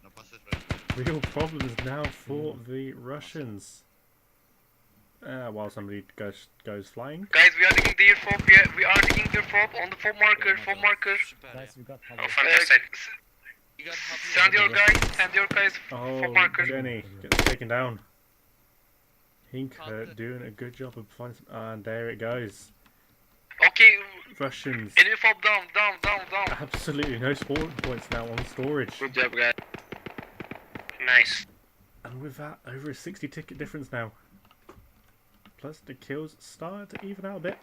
No passes, right? Real problems now for the Russians. While somebody goes flying. Guys, we are digging their fob. We are digging their fob on the fob marker. Fob marker. Oh, fantastic. Send your guys. Oh, Fob marker. Jenny gets taken down. Hinker doing a good job of finding some, and there it goes. Okay, Russians. enemy fob down. Absolutely no spawn points now on storage. Good job, guys. Nice. And with that, over a 60 ticket difference now. Plus the kills started to even out a bit.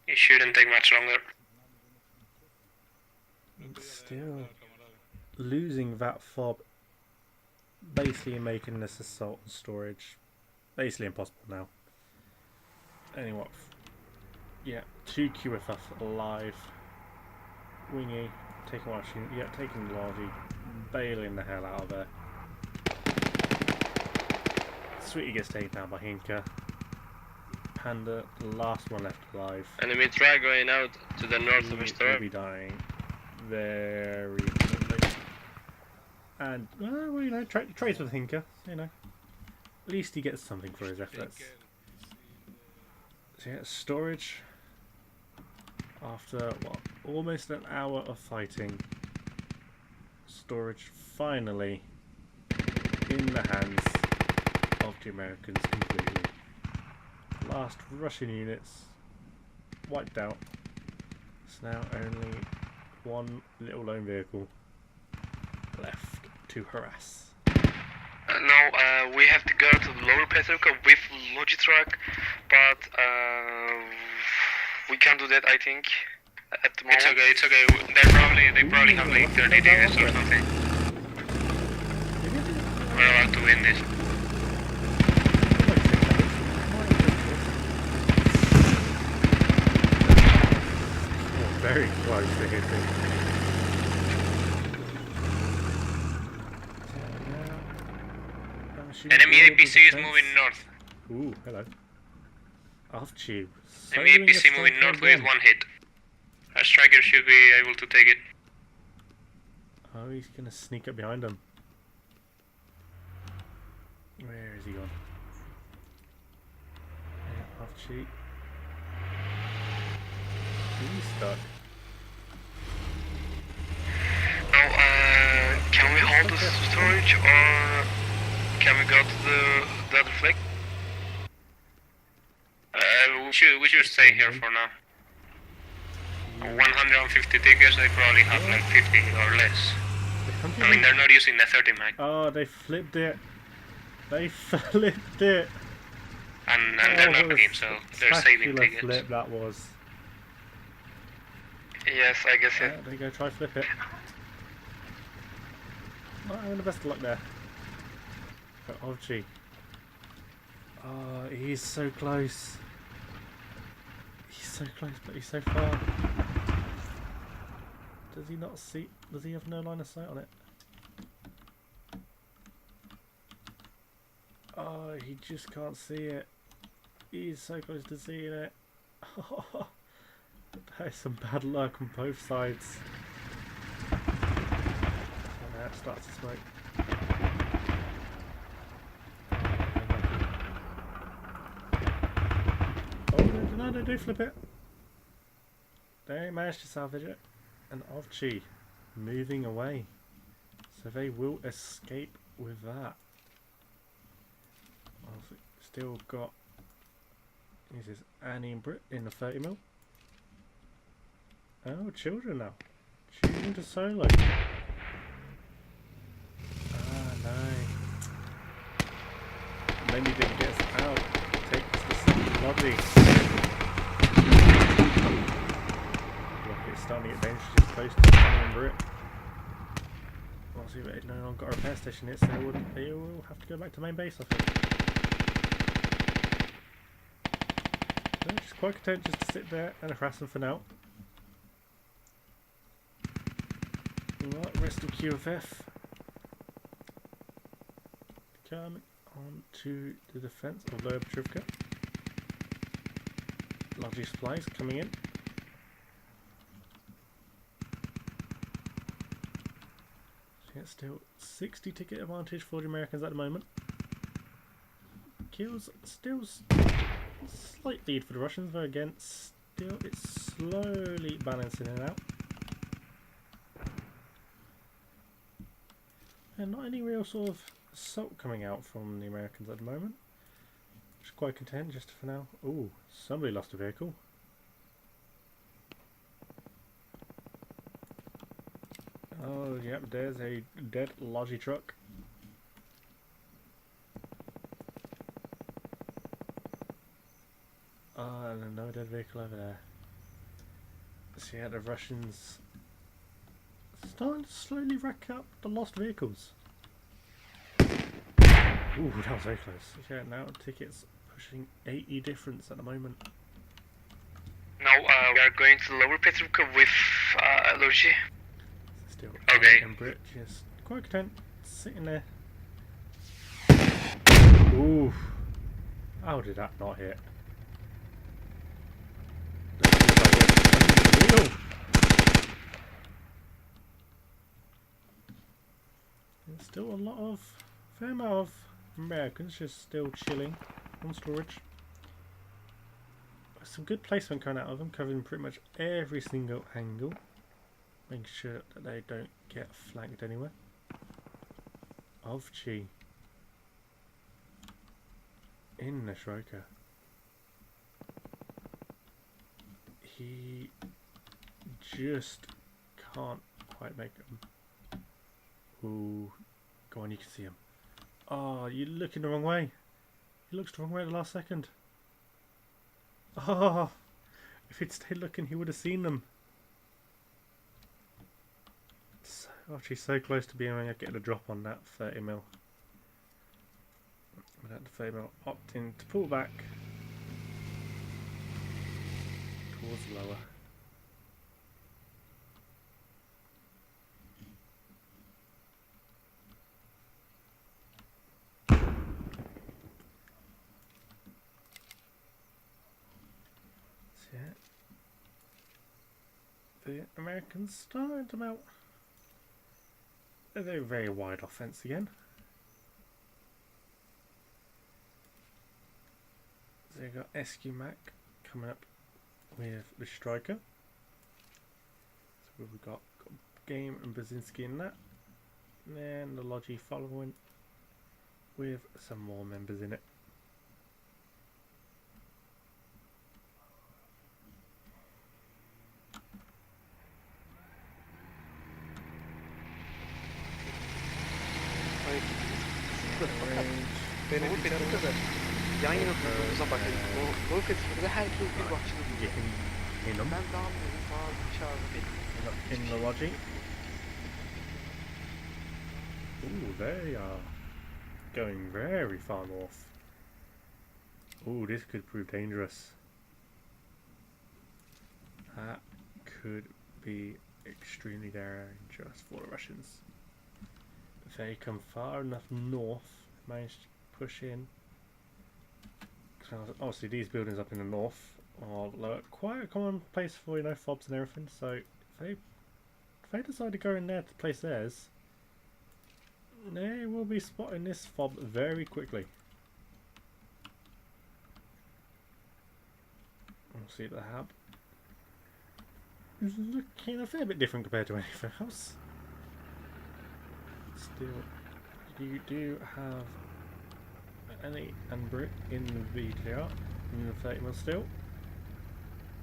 It shouldn't take much longer. Still losing that fob, basically making this assault and storage basically impossible now. Anyway, yeah, 2 QFF alive. Wingy taking what she, yeah, taking the Logi, bailing the hell out of her. Sweetie gets taken down by Hinka. Panda, the last one left alive. Enemy try going out to the north of He his will turret. be dying very quickly. And, well, you know, trades with Hinka, you know. At least he gets something for his efforts. So yeah, storage. After, what, almost an hour of fighting, storage finally in the hands of the Americans completely. Last Russian units wiped out. It's now only one little lone vehicle left to harass. Now we have to go to the lower Petrovka with Logitruck, but we can't do that, I think, at the moment. It's okay, it's okay. They probably have like 30 digits or something. We're allowed to win this. Very close to hitting. Enemy APC is moving north. Ooh, hello. Off tube. Enemy APC moving north with one hit. Our striker should be able to take it. Oh, he's gonna sneak up behind him. Where is he gone? Yeah, off cheat. He's stuck. Now, can we hold the storage or can we go to the other flag? We should stay here for now. 150 tickets, they probably have like 50 or less. I mean, they're not using the 30 mag. Oh, they flipped it. They flipped it. And they're not what a team, so they're saving spectacular tickets. flip that was. Yes, I guess Yeah, it. there you go, try flip it. Not having the best of luck there. But Ovchi. Oh, he's so close. He's so close, but he's so far. Does he not see? Does he have no line of sight on it? Oh, he just can't see it. He's so close to seeing it. That is some bad luck on both sides. So now it starts to smoke. Oh no, no, do flip it. They managed to salvage it. And Ovchi moving away. So they will escape with that. Well, still got. This is Annie and Brit in the 30mm. Oh, children now. Choosing to solo. Ah, no. Maybe they can get us out. Take us to some lobby. Rocket's starting to get dangerously close to Annie and Brit. Well, see, they no longer got a repair station yet, so they will have to go back to main base, I think. They're just quite content just to sit there and harass them for now. Right, rest of QFF. Coming on to the defense of Lower Petrivka. Largely supplies coming in. So yeah, still 60 ticket advantage for the Americans at the moment. Kills still slight lead for the Russians, though again, still it's slowly balancing it out. And not any real sort of assault coming out from the Americans at the moment. Just quite content just for now. Ooh, somebody lost a vehicle. Oh, yep, there's a dead Logi truck. And another dead vehicle over there. So yeah, the Russians starting to slowly rack up the lost vehicles. Ooh, that was very close. Yeah, now tickets pushing 80 difference at the moment. Now we are going to Lower Petrovka with Logi. Still. Okay. And Brit just quite content sitting there. Ooh. How did that not hit? Unreal. There's still a lot of, fair amount of Americans just still chilling on storage. Some good placement coming out of them, covering pretty much every single angle. Making sure that they don't get flanked anywhere. Of Chi. In the striker. He just can't quite make them. Ooh. Go on, you can see him. Oh, you're looking the wrong way. He looks the wrong way at the last second. Oh, if he'd stayed looking, he would have seen them. So, actually, so close to being able to get a drop on that 30 mil. But that 30 mil opting to pull back towards lower. The Americans started them out. They're a very wide offense again. So you've got SQ-Mak coming up with the striker. So we've got Game and Brzezinski in that. And then the Logi following with some more members in it. Yan yana koyduğumuza bakın. Gol kaçırdı. Her türlü bir başladı. In them. Ben daha mı falan dışarıda bekliyorum. In the Logi. Ooh, they are going very far north. Ooh, this could prove dangerous. That could be extremely dangerous for the Russians. If they come far enough north, manage to push in. Obviously, these buildings up in the north are quite a common place for, you know, fobs and everything. So if they decide to go in there to place theirs, they will be spotting this fob very quickly. We'll see the hub is looking a fair bit different compared to anything else. Still, you do have Ellie and Brit in the VTR in the 30 mil still.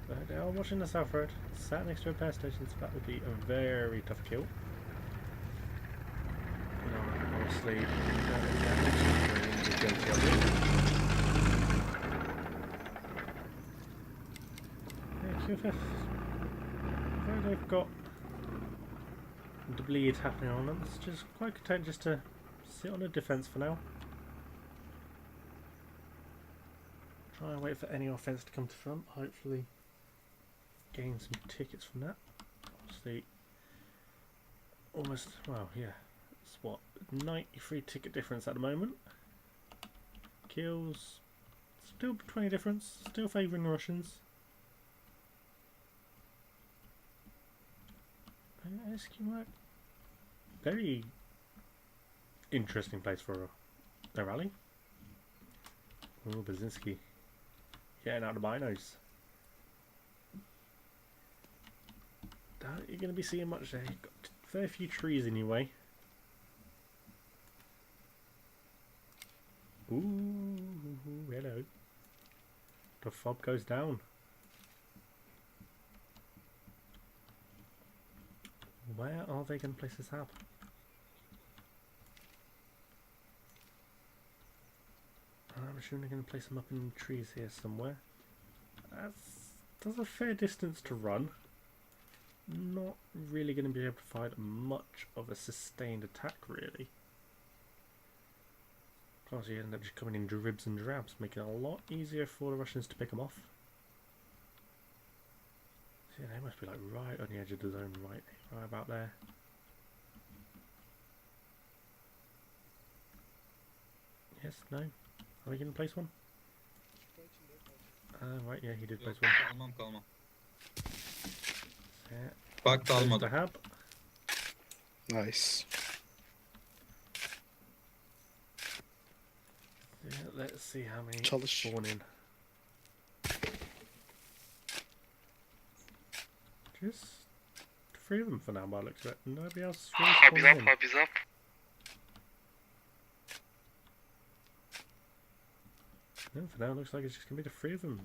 But they are watching the south road, sat next to a power station, so that would be a very tough kill. Obviously, QFF, they've got the bleed happening on them. It's just quite content just to sit on a defence for now. Try and wait for any offence to come to front. Hopefully, gain some tickets from that. Obviously, almost, well, yeah, it's what, 93 ticket difference at the moment. Kills, still 20 difference, still favouring the Russians. SQ-Mak, very interesting place for a rally. Oh, Brzezinski getting out the binos. Doubt you're going to be seeing much there. You've got a fair few trees in your way. Ooh, hello. The fob goes down. Where are they going to place this hub? I'm assuming they're going to place them up in trees here somewhere. That's a fair distance to run. Not really going to be able to find much of a sustained attack, really. Plus, you end up just coming in dribs and drabs, making it a lot easier for the Russians to pick them off. See, they must be like right on the edge of the zone, right about there. Yes, no. Are we going to place one? Right, yeah, he did place Yok, one. kalmam. Yeah. Bak da There's the almadım. hub. Nice. Yeah, let's see how many Çalış. spawn in. Just 3 of them for now by the looks of it. Nobody else is really Hub is spawning up, in. hub is up. No, for now it looks like it's just going to be the 3 of them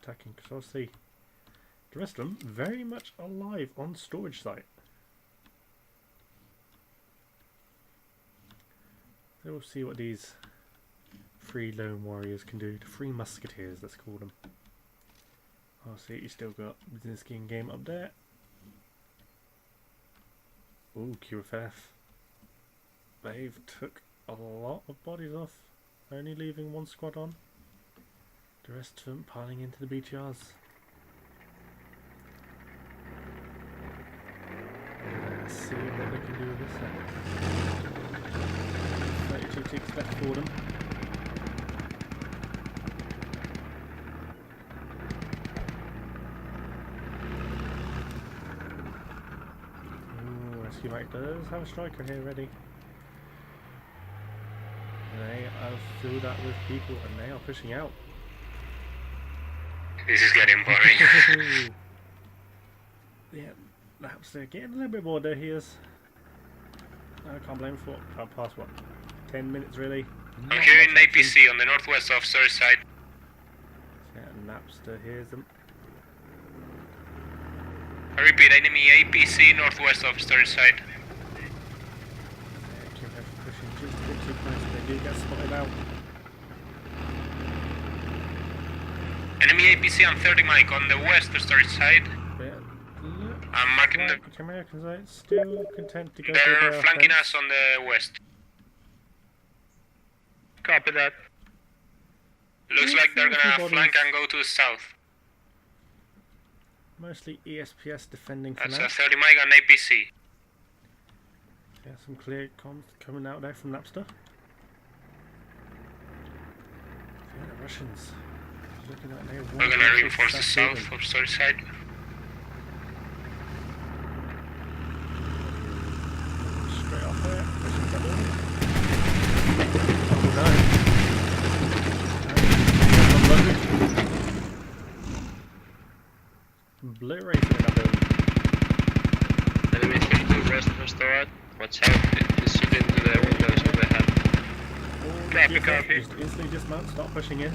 attacking, because obviously the rest of them very much alive on storage site. So we'll see what these 3 lone warriors can do. The 3 musketeers, let's call them. Oh, see, you still got Brzezinski in game up there. Ooh, QFF. They've took a lot of bodies off, only leaving 1 squad on. The rest of them piling into the BTRs. Let's see what they can do with this then. 32 ticks left for them. Ooh, SQ-Mak does have a striker here ready. They have filled that with people and they are pushing out. This is getting boring. Yeah, perhaps they're getting a little bit bored there. He is. I can't blame him for past what, 10 minutes really. I'm hearing APC on the northwest of Surfside. Yeah, Napster hears them. I repeat, enemy APC northwest of Surfside. Yeah, QFF pushing just a bit too close. They do get spotted out. Enemy APC on 30 Mike on the west of Surfside. Yeah, I'm marking the. the Americans are still content to go They're for their flanking offense. us on the west. Copy that. Looks like they're gonna flank and go to the south. Mostly ESPS defending for That's now. a 30 Mike and APC. Yeah, some clear comms coming out there from Napster. Yeah, the Russians looking like they We're gonna reinforce the south of Surfside. Straight off there, pushing that one. Oh no. Obliterated that building. Enemy 52 west restored. Watch out, he's shooting into the windows of the hub. Copy, copy. Just instantly dismount, start pushing in.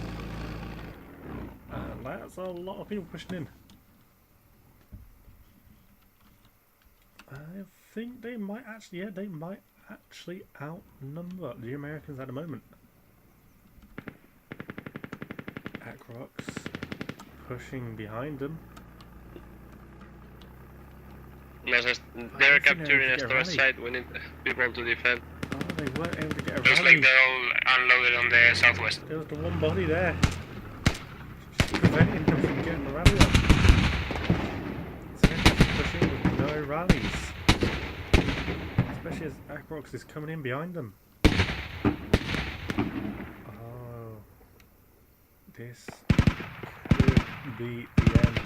And that's a lot of people pushing in. I think they might actually, yeah, they might actually outnumber the Americans at the moment. Acrox pushing behind them. They're capturing a storage site. We need people to defend. Oh, they weren't able to get a Looks rally. like they're all unloaded on the southwest. There was the one body there. Just preventing them from getting the rally up. So they have to push in with no rallies. Especially as Acrox is coming in behind them. Oh. This could be the end.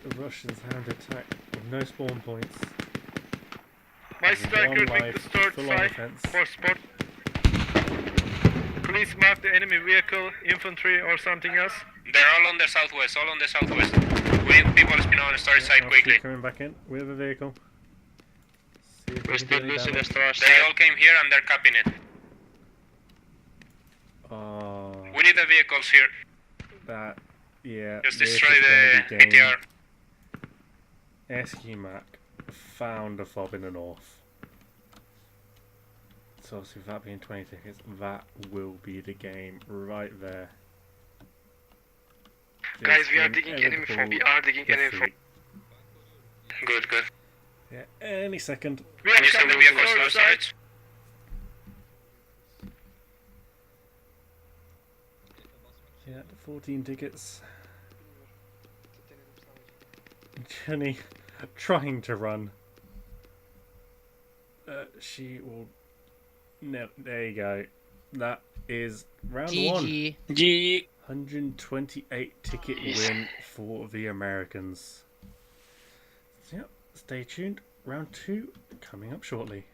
The Russians hand attack with no spawn points. My With striker one picked the life, storage full on site offense. for spot. Please mark the enemy vehicle, infantry or something else. They're all on the southwest, all on the southwest. We need people spin on the storage side I'll quickly. keep coming back in with a vehicle. See if we We're can do still any losing the damage. storage They site. all came here and they're capping it. Oh, We need the vehicles here. that, yeah. Just this destroy is the gonna be game. ATR. SQ-Mak found a fob in the north. So obviously with that being 20 tickets, that will be the game right there. Guys, Just we are an digging enemy fob. We inevitable are digging enemy fob. defeat. Good, good. Yeah, any second. We Can are you send the coming vehicles to to the storage site. sides? Yeah, 14 tickets. Jenny trying to run. She will No, there you go. That is round one. GG. GG. 128 ticket win for the Americans. So, yep, stay tuned. Round 2 coming up shortly.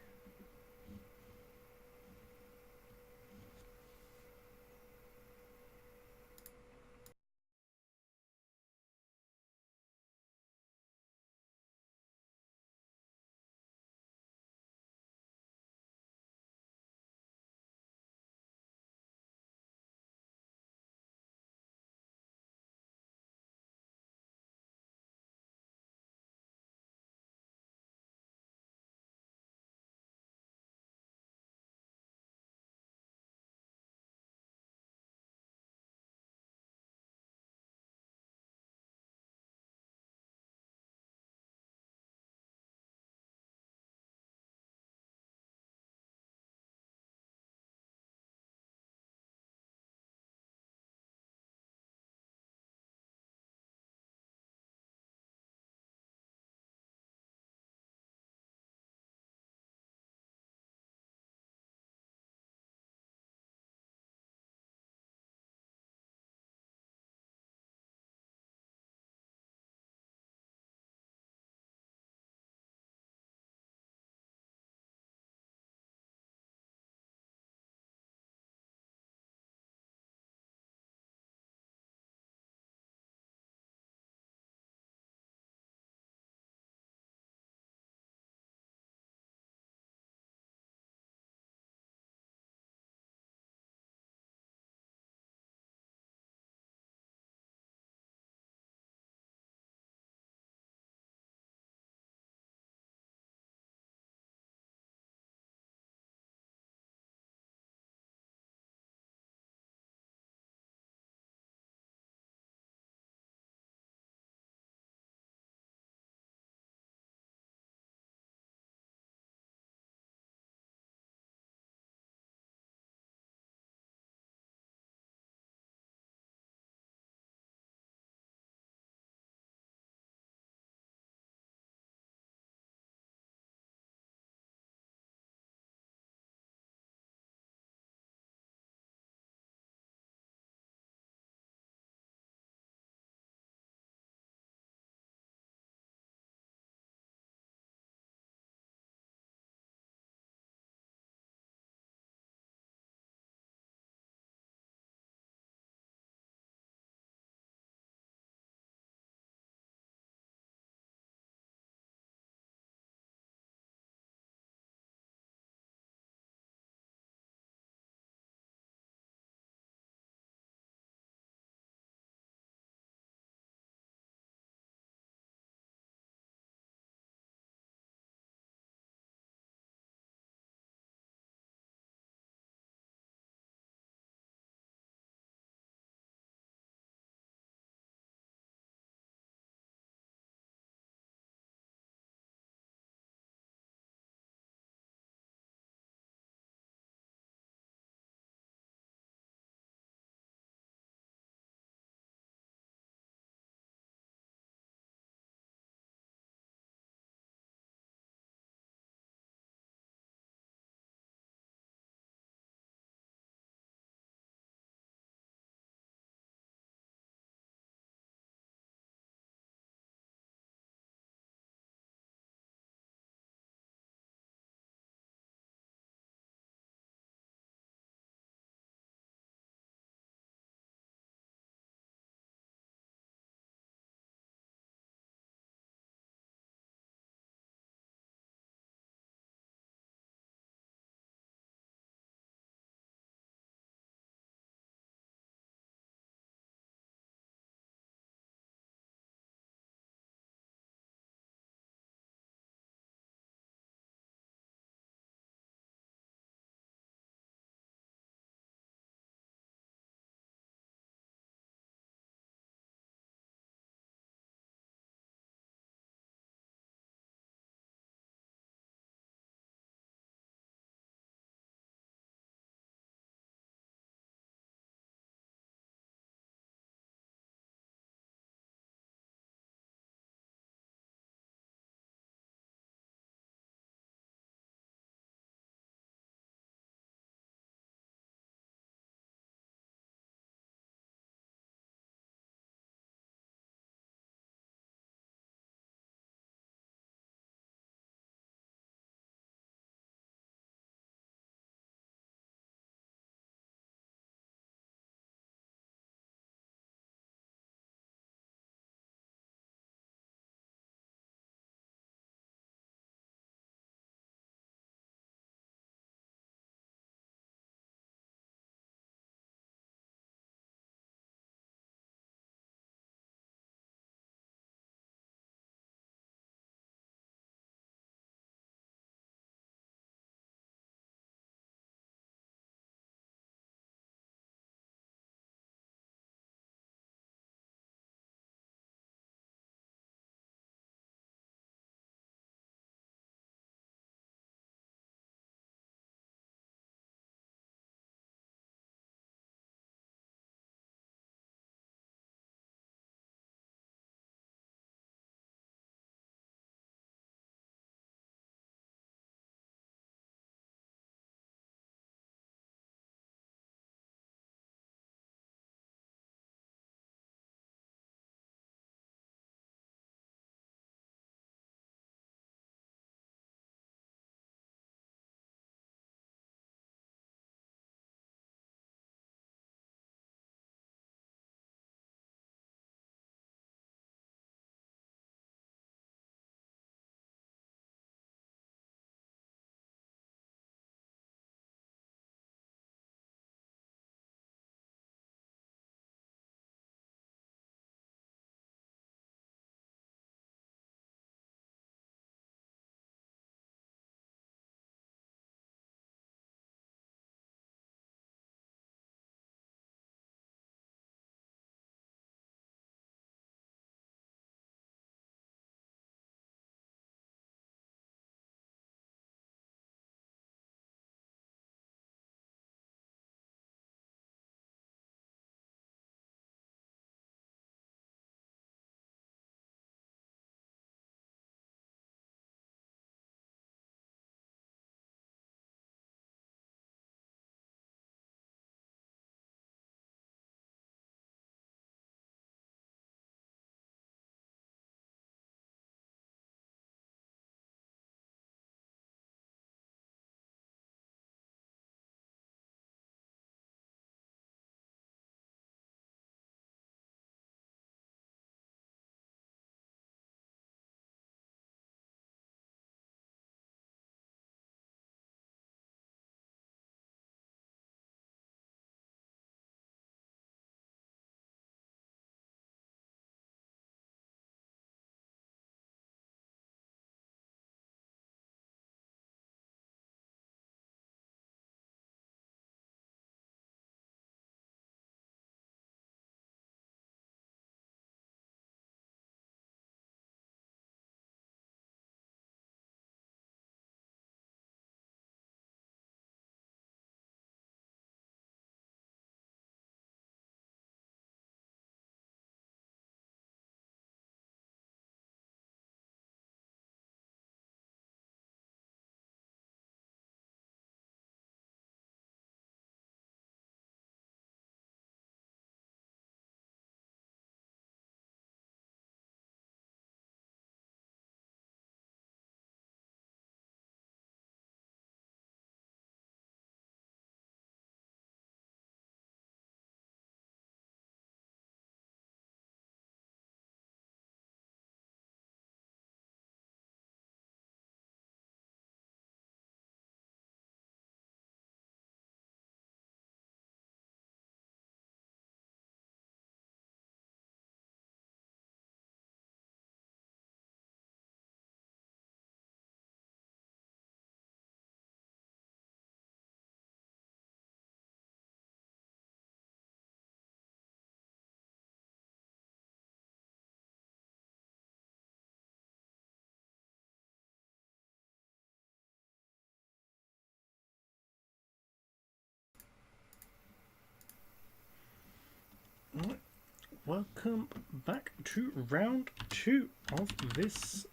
welcome back to round 2 of this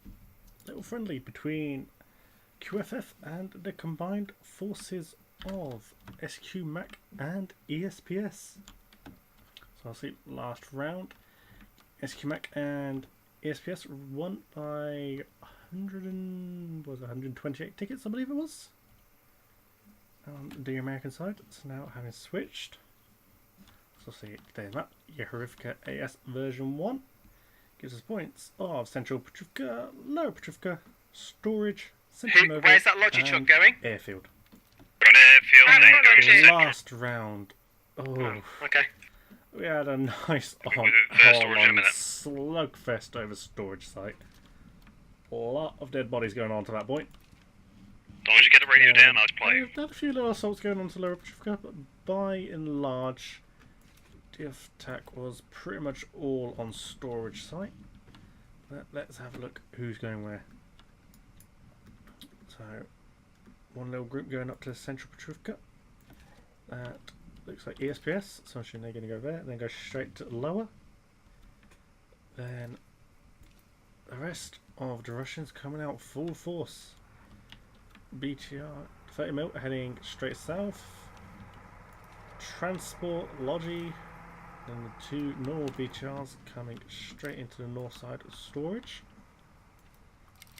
little friendly between QFF and the combined forces of SQ-Mak and ESPS. So I'll see last round, SQ-Mak and ESPS won by 128 tickets, I believe it was, on the American side. So now having switched, so see today's map, Yehorivka AS version 1 gives us points of Central Petrovka, Lower Petrovka, Storage, Central Nova, Where's that logic truck going? Airfield. On airfield. Last round, Okay. we had a nice Storage in a minute. slugfest over storage site. A lot of dead bodies going on to that point. As long as you get the radio down, I'll play. We've had a few little assaults going on to Lower Petrovka, but by and large, the attack was pretty much all on storage site. Let's have a look who's going where. So, one little group going up to Central Petrovka. That looks like ESPS, so I'm assuming they're going to go there, then go straight to Lower. Then the rest of the Russians coming out full force. BTR 30 mil heading straight south. Transport Logi, then the two normal BTRs coming straight into the north side of storage.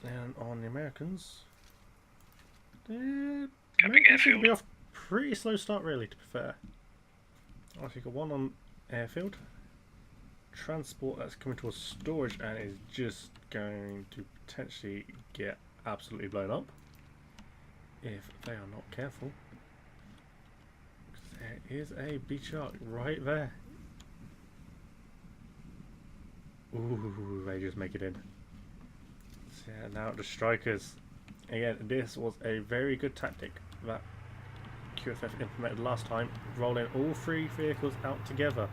And on the Americans, Camping airfield. be off pretty slow start really, to be fair. Oh, you got one on airfield. Transport that's coming towards storage and is just going to potentially get absolutely blown up if they are not careful. There is a beach shark right there. Ooh, they just make it in. So yeah, now the strikers. Again, this was a very good tactic that QFF implemented last time, rolling all three vehicles out together,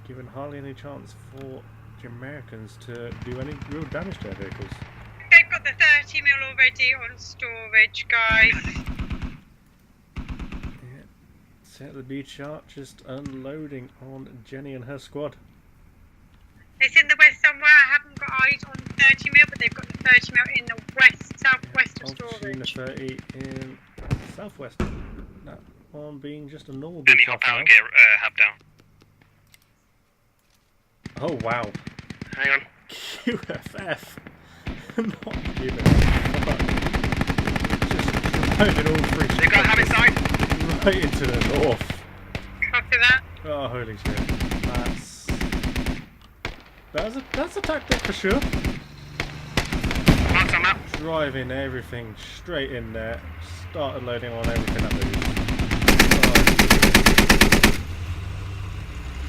giving hardly any chance for the Americans to do any real damage to their vehicles. They've got the 30 mil already on storage, guys. Yeah. So the beach shark just unloading on Jenny and her squad. It's in the west somewhere. I haven't got eyes on 30 mil, but they've got the 30 mil in the west, southwest of I've seen the storage. 30 in southwest. That one being just a normal Any beach hop shark. down, gear, hop down. Oh wow. Hang on. QFF. Not giving a fuck. Just driving all three You got to have it side. right into the north. Copy that. Oh holy shit. That's a tactic for sure. Marks on map. Driving everything straight in there. Started loading on everything that moves.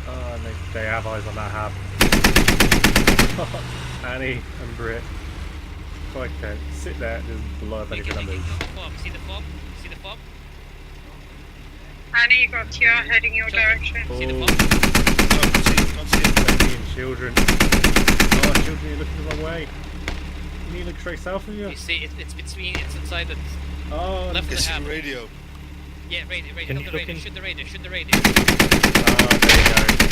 Oh, and they have eyes on that hab. Annie and Britt. Quite okay. Sit there and just blow up anything that moves. See the fob? See the fob? Annie, you got TR heading your direction. See the Oh, fob? children. Oh, children, you're looking the wrong way. You need to look straight south of you. You see, it's between, it's inside the Oh, left of the hab. radio. Yeah, radio, Can shoot you the look radio, in? shoot the radio, shoot the radio. Oh, there you go.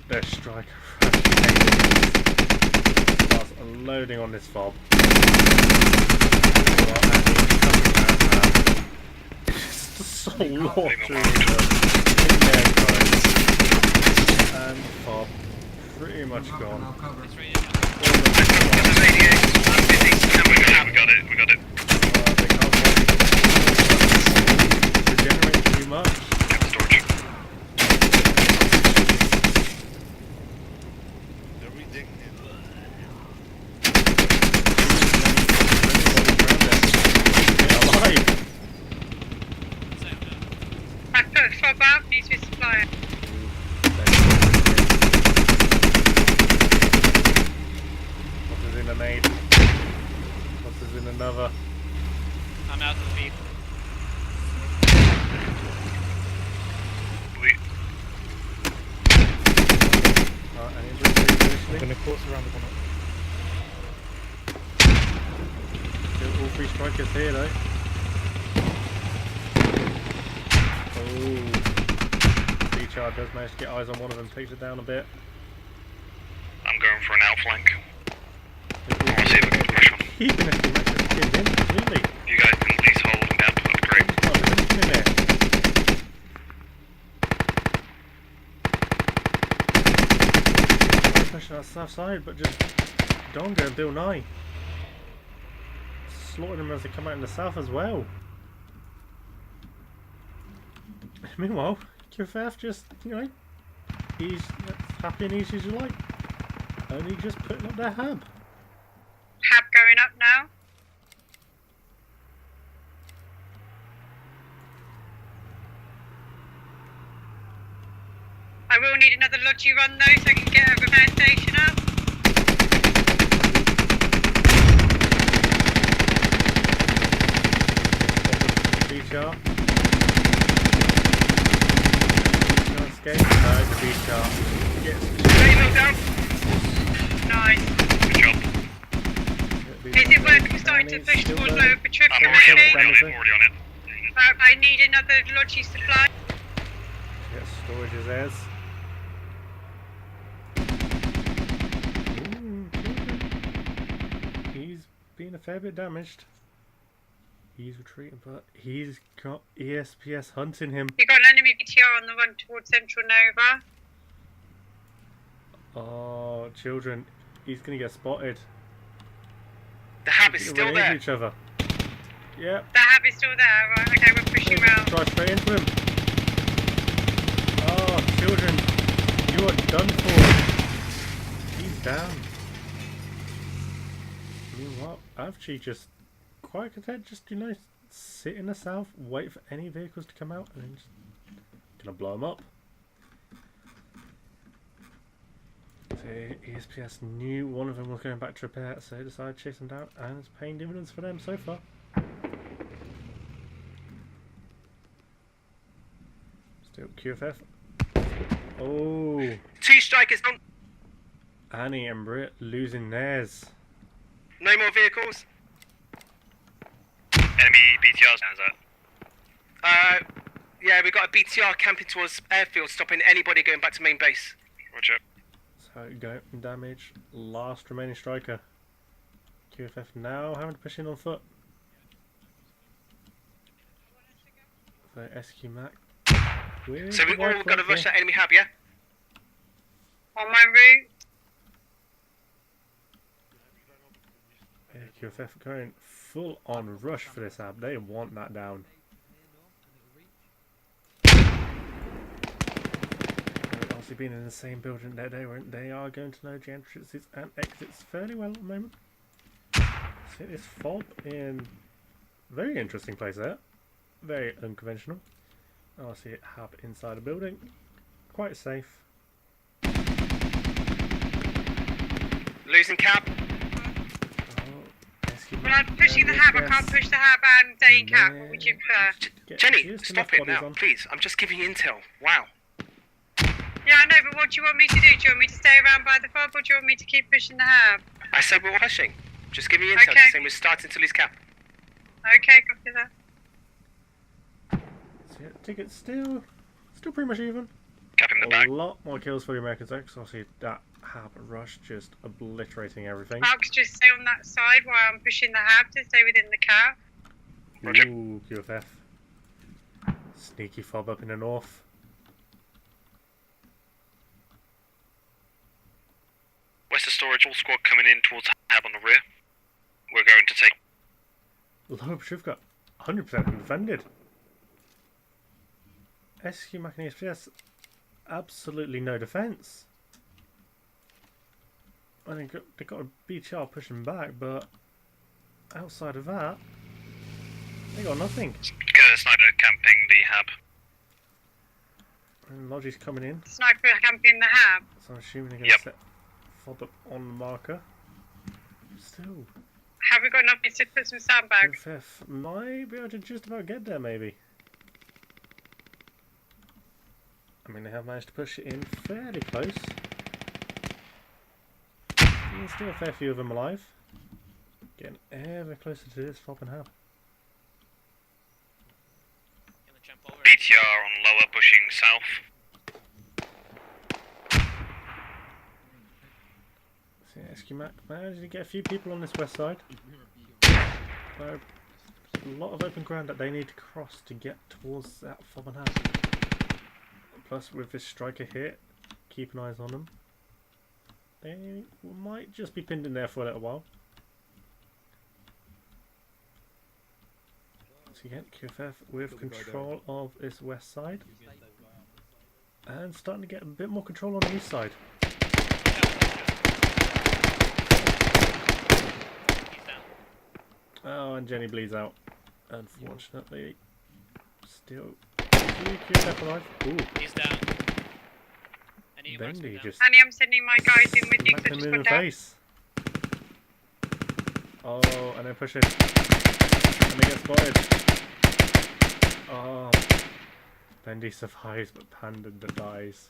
Their striker starts unloading on this fob. Just so launching in there, guys. And the fob pretty much gone. It's radio. We got it. They can't regenerate too much. Get the storage. They're redigging it. Alive! I put fob out, needs to be supplier. What is in a nade? What is in another? I'm out of the vehicle. Any injuries I'm initially? gonna course around the corner. Still all 3 strikers here though. Oh, B-Char does manage to get eyes on one of them, takes it down a bit. I'm going for an outflank. I want to see if I can push on. He's going to match this kid in completely. You guys can at least hold him down, that'd be great. Oh, there's anything in there. Pushing that south side, but just Donga and Bill Nye slaughtering them as they come out in the south as well. Meanwhile, QFF just, you know, he's happy and easy as you like. Only just putting up their hab. Hab going up now. I will need another lodgy run though, so I can get a repair station up. B-Char. Escape. No, the B-Char. Down. Nice. Good job. Is it working? We're starting to push towards lower Patricia. I'm already on it. I need another lodgy supply. Get storage is theirs. He's been a fair bit damaged. He's retreating, but he's got ESPS hunting him. You've got an enemy BTR on the run towards Central Nova. Oh, children, he's gonna get spotted. The hab is still there. Each other. Yep. The hab is still there, right? Okay, we're pushing round. Drive straight into him. Oh, children, you are done for. He's down. Meanwhile, Avci just quite content, just, you know, sit in the south, wait for any vehicles to come out, and then just gonna blow them up. So ESPS knew one of them was going back to repair, so they decided to chase them down, and it's paying dividends for them so far. Still QFF. Oh, 2 strikers on. Annie and Britt losing theirs. No more vehicles. Enemy BTRs, how's that? Yeah, we got a BTR camping towards airfield, stopping anybody going back to main base. Roger. So go damage, last remaining striker. QFF now having to push in on foot. So SQ-Mak. So we all got to rush that enemy hab, yeah? On my route. Yeah, QFF going full on rush for this hab. They want that down. Obviously being in the same building that they are going to know the entrances and exits fairly well at the moment. See this fob in very interesting place there. Very unconventional. I see it hab inside a building. Quite safe. Losing cab. Well, I'm pushing the hab. I can't push the hab and day cap. What would you prefer? Jenny, stop it now, please. I'm just giving you intel. Wow. Yeah, I know, but what do you want me to do? Do you want me to stay around by the fob, or do you want me to keep pushing the hab? I said we're pushing. Just give me intel. Okay. Just saying we're starting to lose cap. Okay, copy that. So yeah, tickets still pretty much even. Cap in the back. A lot more kills for the Americans though, because obviously that hab rush just obliterating everything. Marks, just stay on that side while I'm pushing the hab to stay within the cap. Roger. Ooh, QFF. Sneaky fob up in the north. West of storage, all squad coming in towards hab on the rear. We're going to take. Low should have got 100% defended. SQ-Mak and ESPS, absolutely no defence. I think they got a BTR pushing back, but outside of that, they got nothing. Sniper camping the hab. And Logi's coming in, Sniper camping the hab. so I'm assuming they're going to set fob up on the marker. Still, Have we got nothing to put some sandbags? QFF might be able to just about get there, maybe. I mean, they have managed to push it in fairly close. There's still a fair few of them alive. Getting ever closer to this fob and hub. Gonna jump over. BTR on lower, pushing south. See, SQ-Mak managed to get a few people on this west side. A lot of open ground that they need to cross to get towards that fob and hub. Plus, with this striker here, keeping eyes on them. They might just be pinned in there for a little while. So again, QFF with control of this west side. And starting to get a bit more control on the east side. He's down. Oh, and Jenny bleeds out. Unfortunately. Still QFF alive. Ooh, He's down. And he wants me Bendy down. just Annie, I'm sending my guys in with you smacked because I him just in the got down. face. Oh, and they're pushing. And they get spotted. Oh, Bendy survives, but Panda dies.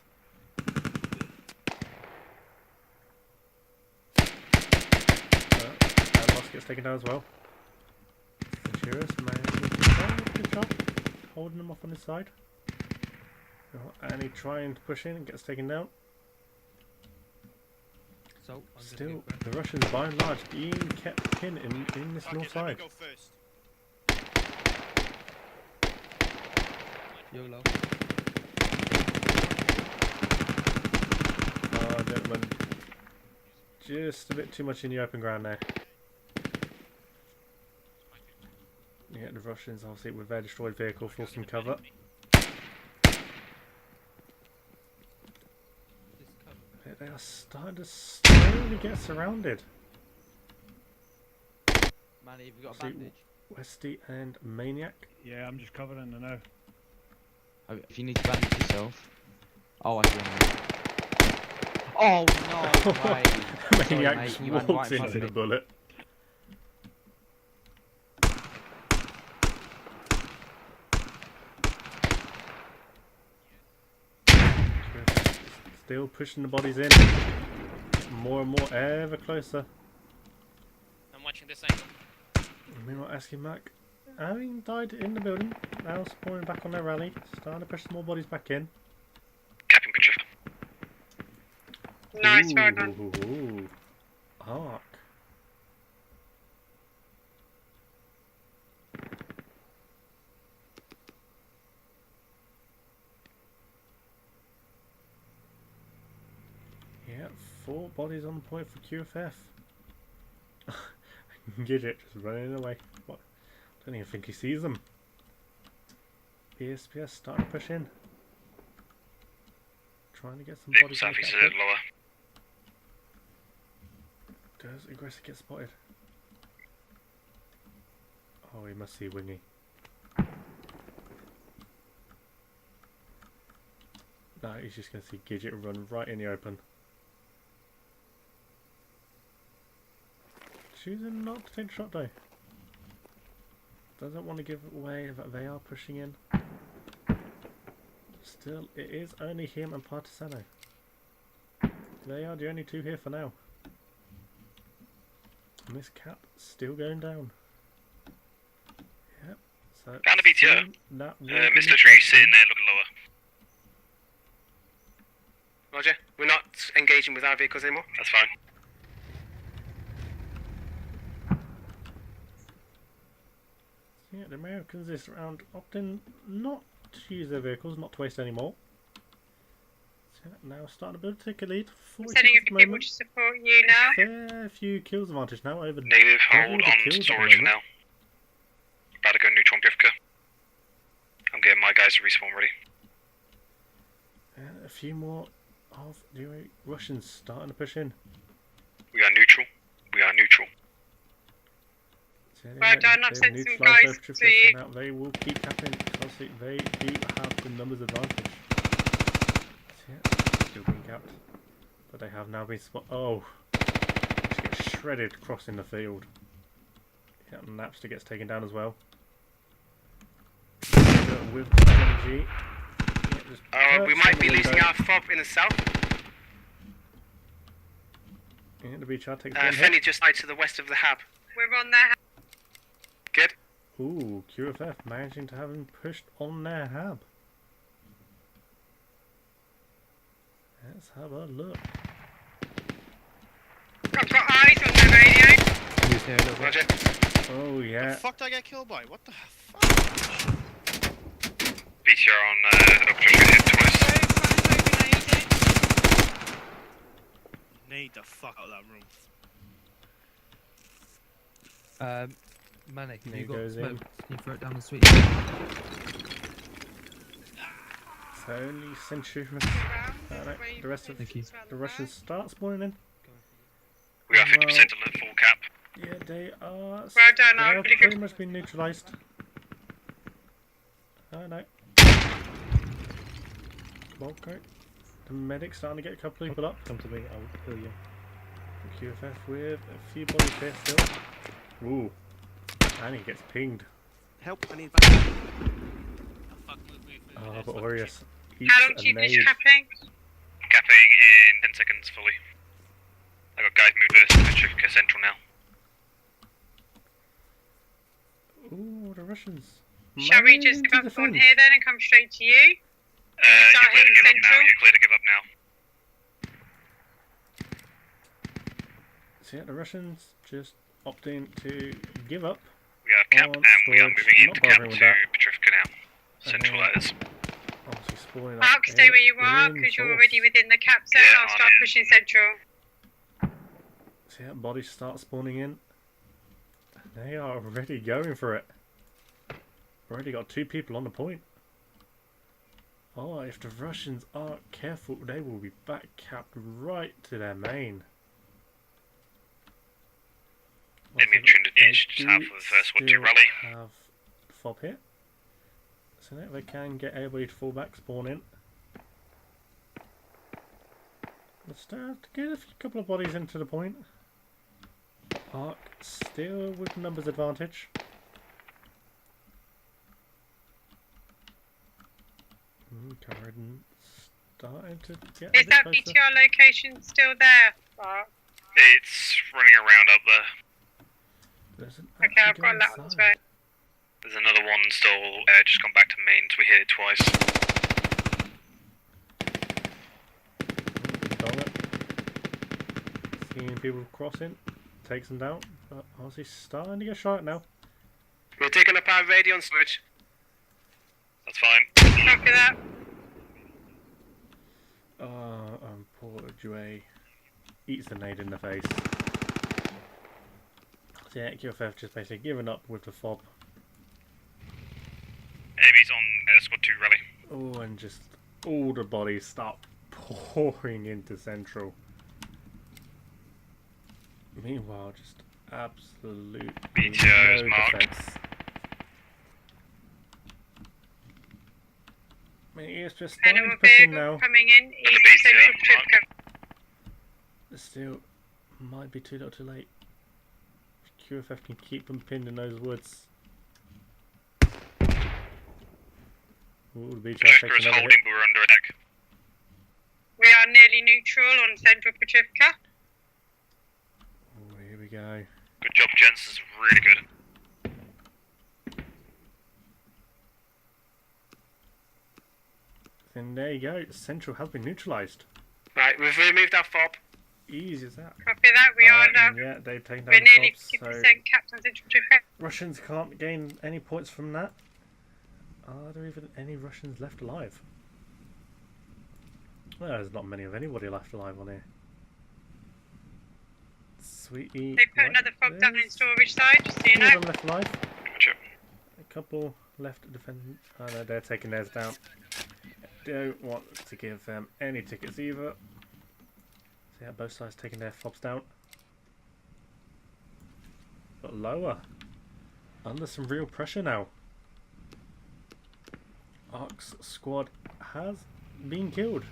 And Lost gets taken down as well. Venturas manages to good job holding him off on his side. And he trying to push in and gets taken down. Still, the Russians by and large being kept pinned in this north side. YOLO. Oh, gentlemen. Just a bit too much in the open ground there. Yeah, the Russians obviously with their destroyed vehicle for some cover. They are starting to slowly get surrounded. Manny, have you got a See, bandage? Westy and Maniac. Yeah, I'm just covering the now. Oh, if you need to bandage yourself. Oh, I see. Oh no way! Sorry, Maniac mate, just you ran walks right in front into of the me. bullet. Still pushing the bodies in. More and more, ever closer. I'm watching this angle. Meanwhile, SQ-Mak, having died in the building, now spawning back on their rally, starting to push some more bodies back in. Capping picture. Nice, well done. Ooh. Arc. Yeah, 4 bodies on the point for QFF. Gidget just running away. What? Don't even think he sees them. ESPS starting to push in. Trying to get some bodies on the Southeast captain. lower. Does Aggressor get spotted? Oh, he must see Wingy. No, he's just going to see Gidget run right in the open. Choosing not to take the shot though. Doesn't want to give away that they are pushing in. Still, it is only him and Partisano. They are the only 2 here for now. And this cap still going down. Yep. So Down the BTR. soon that will be Miss Literary the sitting there looking lower. Roger. We're not engaging with our vehicles anymore. That's fine. Yeah, the Americans this round opting not to use their vehicles, not to waste any more. So now starting to build a ticket lead. I'm sending a few people to support you now. Fair few kills advantage now over Negative, double hold the on kills at the storage for moment. now. About to go neutral on Bifka. I'm getting my guys to respawn ready. And a few more of the Russians starting to push in. We are neutral. We are neutral. So Well done, I've they've sent some neutralised guys both troops, to you. so now they will keep tapping because they do have the numbers advantage. So yeah, still being capped. But they have now been oh, just get shredded crossing the field. Yeah, Napster gets taken down as well. With the energy. Yeah, just We perks might on be the losing window. our fob in the south. Yeah, the beach takes one hit. Fenny just died to the west of the hub. We're on their Good. Ooh, QFF managing to have him pushed on their hab. Let's have a look. I've got eyes on the radio. He's there a little bit. Roger. Oh yeah. The fuck did I get killed by? What the fuck? BTR on Patricia hit twice. Need the fuck out of that room. Manic, have He you got goes in. smoke? Can you throw it down the suite? So only Century. The rest of Thank you. the Russians start spawning in. We are 50% on the full cap. Yeah, they are. Well done, they I'm have pretty pretty good. much been neutralised. Oh no. Okay. The medic's starting to get a couple of people up. Come to me, I'll kill you. QFF with a few bodies here still. Ooh. And he gets pinged. Help, I need back. Fuck, move. Oh, but Orius How long eats do a you finish nade. capping? Capping in 10 seconds fully. I got guys moved to Patricia Central now. Ooh, the Russians. Shall we just managing give to up on defend. here then and come straight to you? You're Start clear to hitting give up now. Central. You're clear to give up now. So yeah, the Russians just opting to give up. We are cap On and we are storage, moving not into cap bothering to with that. Patricia now. Central that is. Obviously spawning up. Mark, stay where you are in because you're source. already within the cap zone. Yeah, I'll start I'm in. pushing central. So yeah, bodies start spawning in. They are already going for it. Already got 2 people on the point. Oh, if the Russians aren't careful, they will be back capped right to their main. Enemy Also, Trinity they just do half of the first one to still rally. have fob here. So now they can get everybody to fall back, spawn in. Let's start to get a couple of bodies into the point. Arc still with numbers advantage. Carradine starting to get a Is bit that closer. BTR location still there, Mark? It's running around up there. There's an Okay, I've got that one's right. There's another one still just come back to main, so we hit it twice. Seeing people crossing, takes them down. But Ozzy's starting to get shot now. We're taking up our radio and switch. That's fine. Copy that. Poor Dre eats the nade in the face. So yeah, QFF just basically giving up with the fob. Enemy's on squad 2 rally. Oh, and just all the bodies start pouring into Central. Meanwhile, just absolute BTR is no marked. defense. I mean, it's just starting to Animal push in vehicle now. coming in. the East base central here, Pacifica. But still, might be too little too late. QFF can keep them pinned in those woods. Ooh, the beach Patricia takes is another holding, hit. but we're under attack. We are nearly neutral on central Pacifica. Oh, here we go. Good job, gents. This is really good. Then there you go. Central has been neutralised. Right, we've removed our fob. Easy as that. Copy that. We are now. and yeah, they've taken We're down the nearly fobs, so 50% capped on central Pacifica. Russians can't gain any points from that. Are there even any Russians left alive? Well, there's not many of anybody left alive on here. Sweetie. They put right, another fob down in there's storage side, just so you two know. of them left alive. Gotcha. A couple left defending. Oh no, they're taking theirs down. Don't want to give them any tickets either. So yeah, both sides taking their fobs down. But lower. Under some real pressure now. Ark's squad has been killed.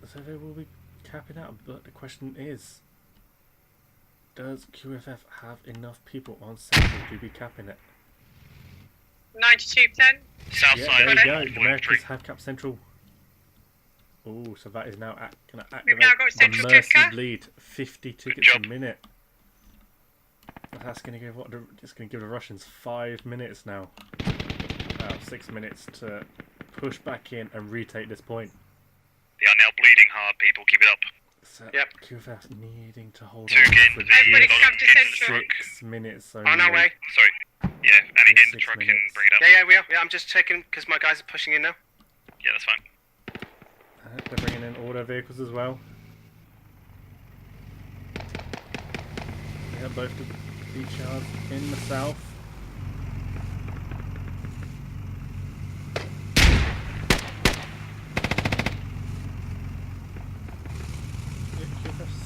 So they will be capping out, but the question is, does QFF have enough people on Central to be capping it? 92%. South Yeah, side. there you go. hold The point Americans three. have capped Central. Oh, so that is now going to We've now activate got a Central mercy Tivka. bleed. 50 tickets a minute. That's going to give it's going to give the Russians 5 minutes now. 6 minutes to push back in and retake this point. They are now bleeding hard, people. Keep it up. So Yep. QFF needing to hold Two on again. for Everybody just come to Central. 6 minutes only. On our way. Sorry. Yeah, Annie, get in the 6 truck and minutes. bring it up. Yeah, we are. Yeah, I'm just checking because my guys are pushing in now. Yeah, that's fine. They're bringing in all their vehicles as well. Yeah, both the beach yards in the south.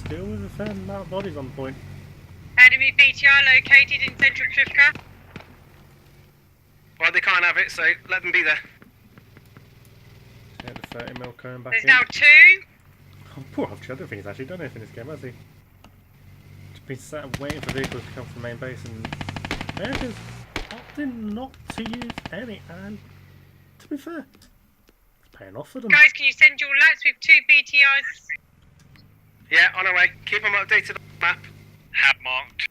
Still with a fair amount of bodies on point. Enemy BTR located in Central Trivka. Well, they can't have it, so let them be there. Yeah, the 30mm coming back There's in. now 2. Oh, poor Hofchi, I don't think he's actually done anything in this game, has he? Just been sat waiting for vehicles to come from main base, and America's opting not to use any, and to be fair, it's paying off for them. Guys, can you send your lads with 2 BTRs? Yeah, on our way. Keep them updated on the map. Hab marked.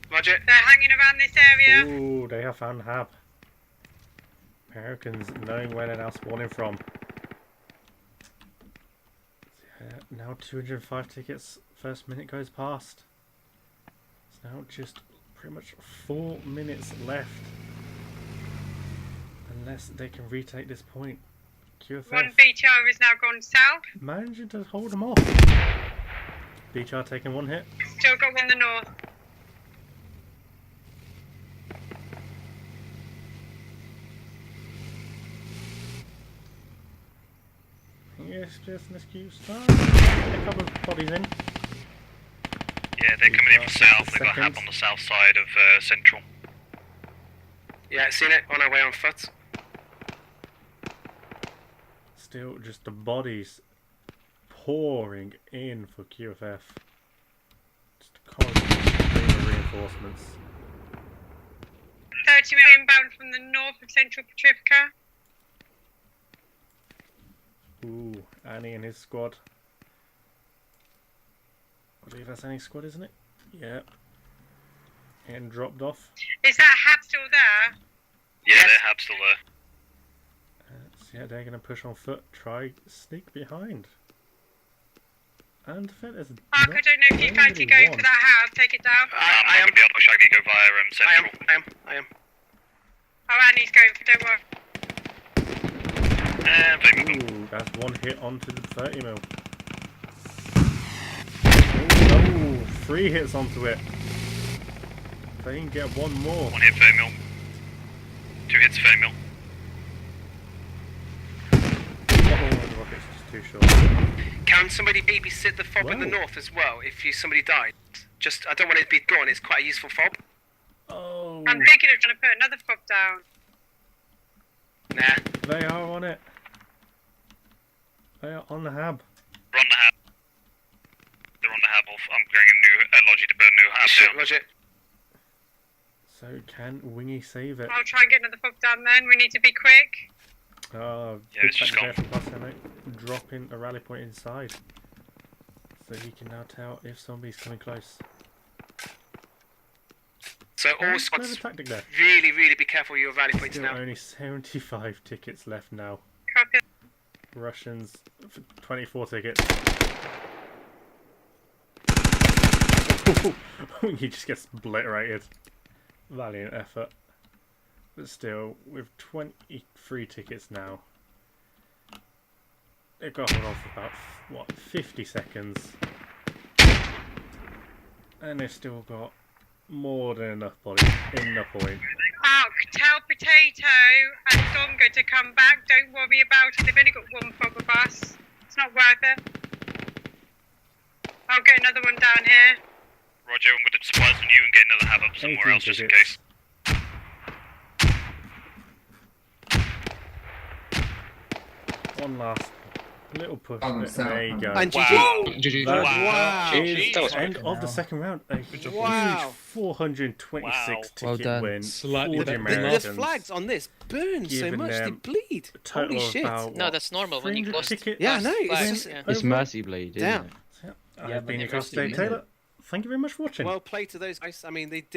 Roger. They're hanging around this area. Ooh, they have found Hab. Americans knowing where they're now spawning from. Yeah, now 205 tickets. First minute goes past. It's now just pretty much 4 minutes left. Unless they can retake this point. QFF 1 BTR has now gone south. managing to hold them off. BHR taking 1 hit. Still got 1 in the north. Yes, just an excuse. A couple of bodies in. Yeah, they're coming in from south. They've got Hab Seconds. on the south side of Central. Yeah, seen it. On our way on foot. Still just the bodies pouring in for QFF. Just a constant stream of reinforcements. 30 mil inbound from the north of Central Trivka. Ooh, Annie and his squad. I believe that's Annie's squad, isn't it? Yep. And dropped off. Is that Hab still there? Yeah, Yes. their Hab's still there. So yeah, they're going to push on foot, try sneak behind. And there's Mark, I don't know if you fancy going for that Hab. Take it down. I am. Be able to push. I need to go via Central. I am. Oh, Annie's going for, don't worry. And flame up. Ooh, that's 1 hit onto the 30mm. Oh, 3 hits onto it. They can get 1 more. 1 hit 30mm. 2 hits 30mm. Oh, the rocket's just too short. Can somebody babysit the fob in the Whoa. north as well if somebody died? Just, I don't want it to be gone. It's quite a useful fob. Oh, I'm thinking of trying to put another fob down. Nah. they are on it. They are on the Hab. We're on the Hab. They're on the Hab. I'm bringing a new Logi to burn new Hab Shit, down. Roger. So can Wingy save it? I'll try and get another fob down then. We need to be quick. Oh, Yeah, good it's just tactic there from Pasco, dropping a rally point inside. So he can now tell if somebody's coming close. So all Clever squads, tactic there. really, really be careful of your rally points Still now. only 75 tickets left now. Copy. Russians, 24 tickets. He just gets obliterated. Valiant effort. But still, with 23 tickets now, they've got hold on for about, what, 50 seconds. And they've still got more than enough bodies in the point. Mark, tell Potato and Donga to come back. Don't worry about it. They've only got 1 fob of us. It's not worth it. I'll get another one down here. Roger, I'm going to supplies on you and get another Hab up somewhere 18 else just in tickets. case. One last Little push. On There themselves, you go. And Wow. GG. That Wow. is That was the end fucking of the hell. second round. A Good job, huge Wow. 426 Well ticket done. win Slightly for the better than The Americans. flags on this burn so Giving much, they them bleed. A total Holy of shit. about, No, what, that's normal when you 300 lost. tickets? Yeah, I know. It's Flags, just yeah. It's mercy bleed, isn't Damn. it? I've Yeah, been but your host, Dave never seen Taylor. Thank you very much for watching. well played to those guys. I mean, they did.